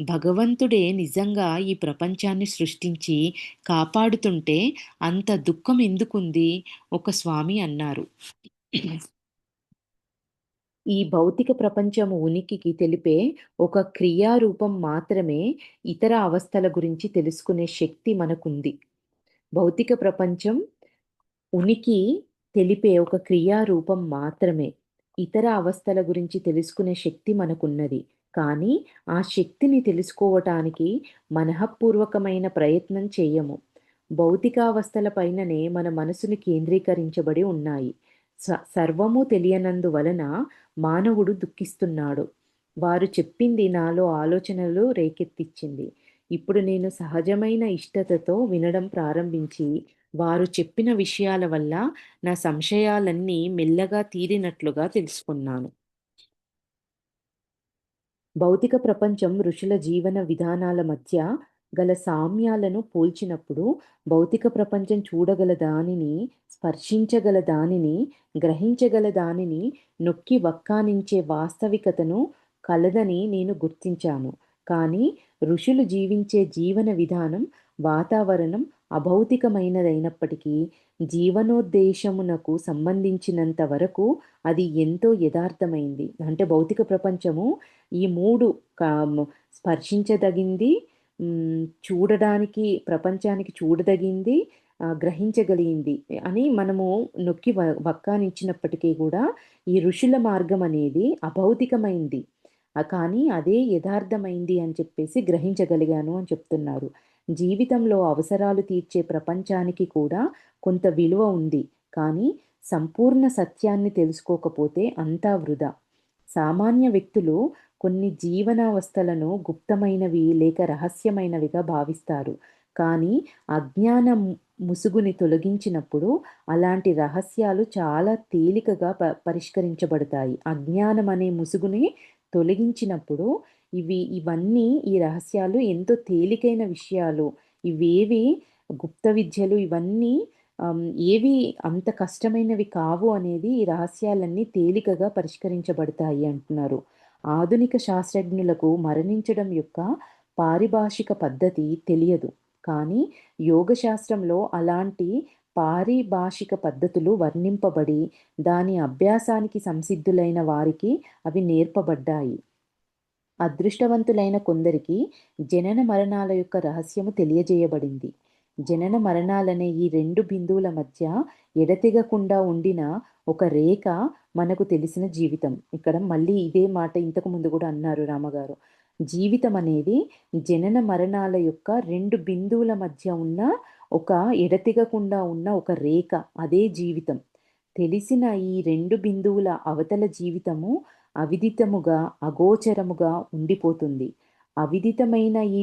భగవంతుడే నిజంగా ఈ ప్రపంచాన్ని సృష్టించి కాపాడుతుంటే అంత దుఃఖం ఎందుకుంది? ఒక స్వామి అన్నారు. ఈ భౌతిక ప్రపంచం ఉనికికి తెలిపే ఒక క్రియారూపం మాత్రమే ఇతర అవస్థల గురించి తెలుసుకునే శక్తి మనకుంది. భౌతిక ప్రపంచం ఉనికి తెలిపే ఒక క్రియారూపం మాత్రమే. ఇతర అవస్థల గురించి తెలుసుకునే శక్తి మనకున్నది. కానీ ఆ శక్తిని తెలుసుకోవటానికి మనఃపూర్వకమైన ప్రయత్నం చెయ్యము. భౌతికావస్థల పైననే మన మనసుని కేంద్రీకరించబడి ఉన్నాయి. సర్వము తెలియనందువలన మానవుడు దుఃఖిస్తున్నాడు. వారు చెప్పింది నాలో ఆలోచనలు రేకెత్తిచ్చింది. ఇప్పుడు నేను సహజమైన ఇష్టతతో వినడం ప్రారంభించి, వారు చెప్పిన విషయాల వల్ల నా సంశయాలన్నీ మెల్లగా తీరినట్లుగా తెలుసుకున్నాను. భౌతిక ప్రపంచం ఋషుల జీవన విధానాల మధ్య గల సామ్యాలను పోల్చినప్పుడు, భౌతిక ప్రపంచం చూడగల దానిని, స్పర్శించగల దానిని, గ్రహించగల దానిని నొక్కి వక్కానించే వాస్తవికతను కలదని నేను గుర్తించాను. కానీ ఋషులు జీవించే జీవన విధానం, వాతావరణం అభౌతికమైనదైనప్పటికీ, జీవనోద్దేశమునకు సంబంధించినంత వరకు అది ఎంతో యథార్థమైంది. అంటే భౌతిక ప్రపంచము ఈ 3 కామ్ స్పర్శించదగింది, చూడడానికి ప్రపంచానికి చూడదగింది, గ్రహించగలిగింది అని మనము నొక్కి వక్కానించినప్పటికీ గూడా, ఈ ఋషుల మార్గం అనేది అభౌతికమైంది. కానీ అదే యథార్థమైంది అని చెప్పేసి గ్రహించగలిగాను అని చెప్తున్నారు. జీవితంలో అవసరాలు తీర్చే ప్రపంచానికి కూడా కొంత విలువ ఉంది. కానీ సంపూర్ణ సత్యాన్ని తెలుసుకోకపోతే అంతా వృధా. సామాన్య వ్యక్తులు కొన్ని జీవనావస్థలను గుప్తమైనవి లేక రహస్యమైనవిగా భావిస్తారు. కానీ అజ్ఞానం ముసుగుని తొలగించినప్పుడు అలాంటి రహస్యాలు చాలా తేలికగా పరిష్కరించబడతాయి. అజ్ఞానం అనే ముసుగుని తొలగించినప్పుడు ఇవన్నీ ఈ రహస్యాలు ఎంతో తేలికైన విషయాలు. ఇవేవి గుప్త విద్యలు ఇవన్నీ ఏవి అంత కష్టమైనవి కావు అనేది ఈ రహస్యాలన్నీ తేలికగా పరిష్కరించబడతాయి అంటున్నారు. ఆధునిక శాస్త్రజ్ఞులకు మరణించడం యొక్క పారిభాషిక పద్ధతి తెలియదు. కానీ యోగ శాస్త్రంలో అలాంటి పారిభాషిక పద్ధతులు వర్ణింపబడి, దాని అభ్యాసానికి సంసిద్ధులైన వారికి అవి నేర్పబడ్డాయి. అదృష్టవంతులైన కొందరికి జనన మరణాల యొక్క రహస్యము తెలియజేయబడింది. జనన మరణాలనే ఈ 2 బిందువుల మధ్య ఎడతెగకుండా ఉండిన ఒక రేఖ మనకు తెలిసిన జీవితం. ఇక్కడ మళ్ళీ ఇదే మాట ఇంతకు ముందు గూడా అన్నారు రామగారు. జీవితం అనేది జనన మరణాల యొక్క 2 బిందువుల మధ్య ఉన్న ఒక ఎడతెగకుండా ఉన్న ఒక రేఖ. అదే జీవితం. తెలిసిన ఈ 2 బిందువుల అవతల జీవితము అవిదితముగా, అగోచరముగా ఉండిపోతుంది. అవిదితమైన ఈ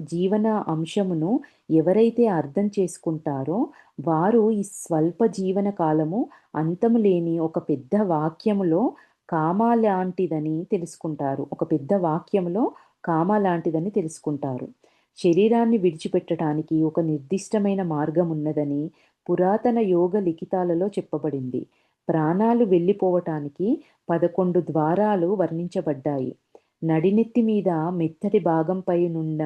జీవన అంశమును ఎవరైతే అర్థం చేసుకుంటారో, వారు ఈ స్వల్ప జీవన కాలము అంతము లేని ఒక పెద్ద వాక్యములో కామ లాంటిదని తెలుసుకుంటారు. ఒక పెద్ద వాక్యములో కామ లాంటిదని తెలుసుకుంటారు. శరీరాన్ని విడిచిపెట్టడానికి ఒక నిర్దిష్టమైన మార్గం ఉన్నదని పురాతన యోగ లిఖితాలలో చెప్పబడింది. ప్రాణాలు వెళ్ళిపోవటానికి 11 ద్వారాలు వర్ణించబడ్డాయి. నడినెత్తి మీద మెత్తటి భాగంపై నున్న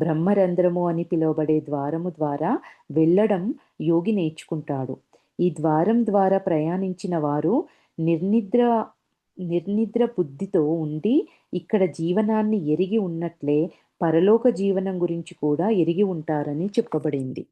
బ్రహ్మరంధ్రము అని పిలువబడే ద్వారము ద్వారా వెళ్ళడం యోగి నేర్చుకుంటాడు. ఈ ద్వారం ద్వారా ప్రయాణించిన వారు నిర్నిద్ర నిర్నిద్ర బుద్ధితో ఉండి ఇక్కడ జీవనాన్ని ఎరిగి ఉన్నట్లే పరలోక జీవనం గురించి కూడా ఎరిగి ఉంటారని చెప్పబడింది.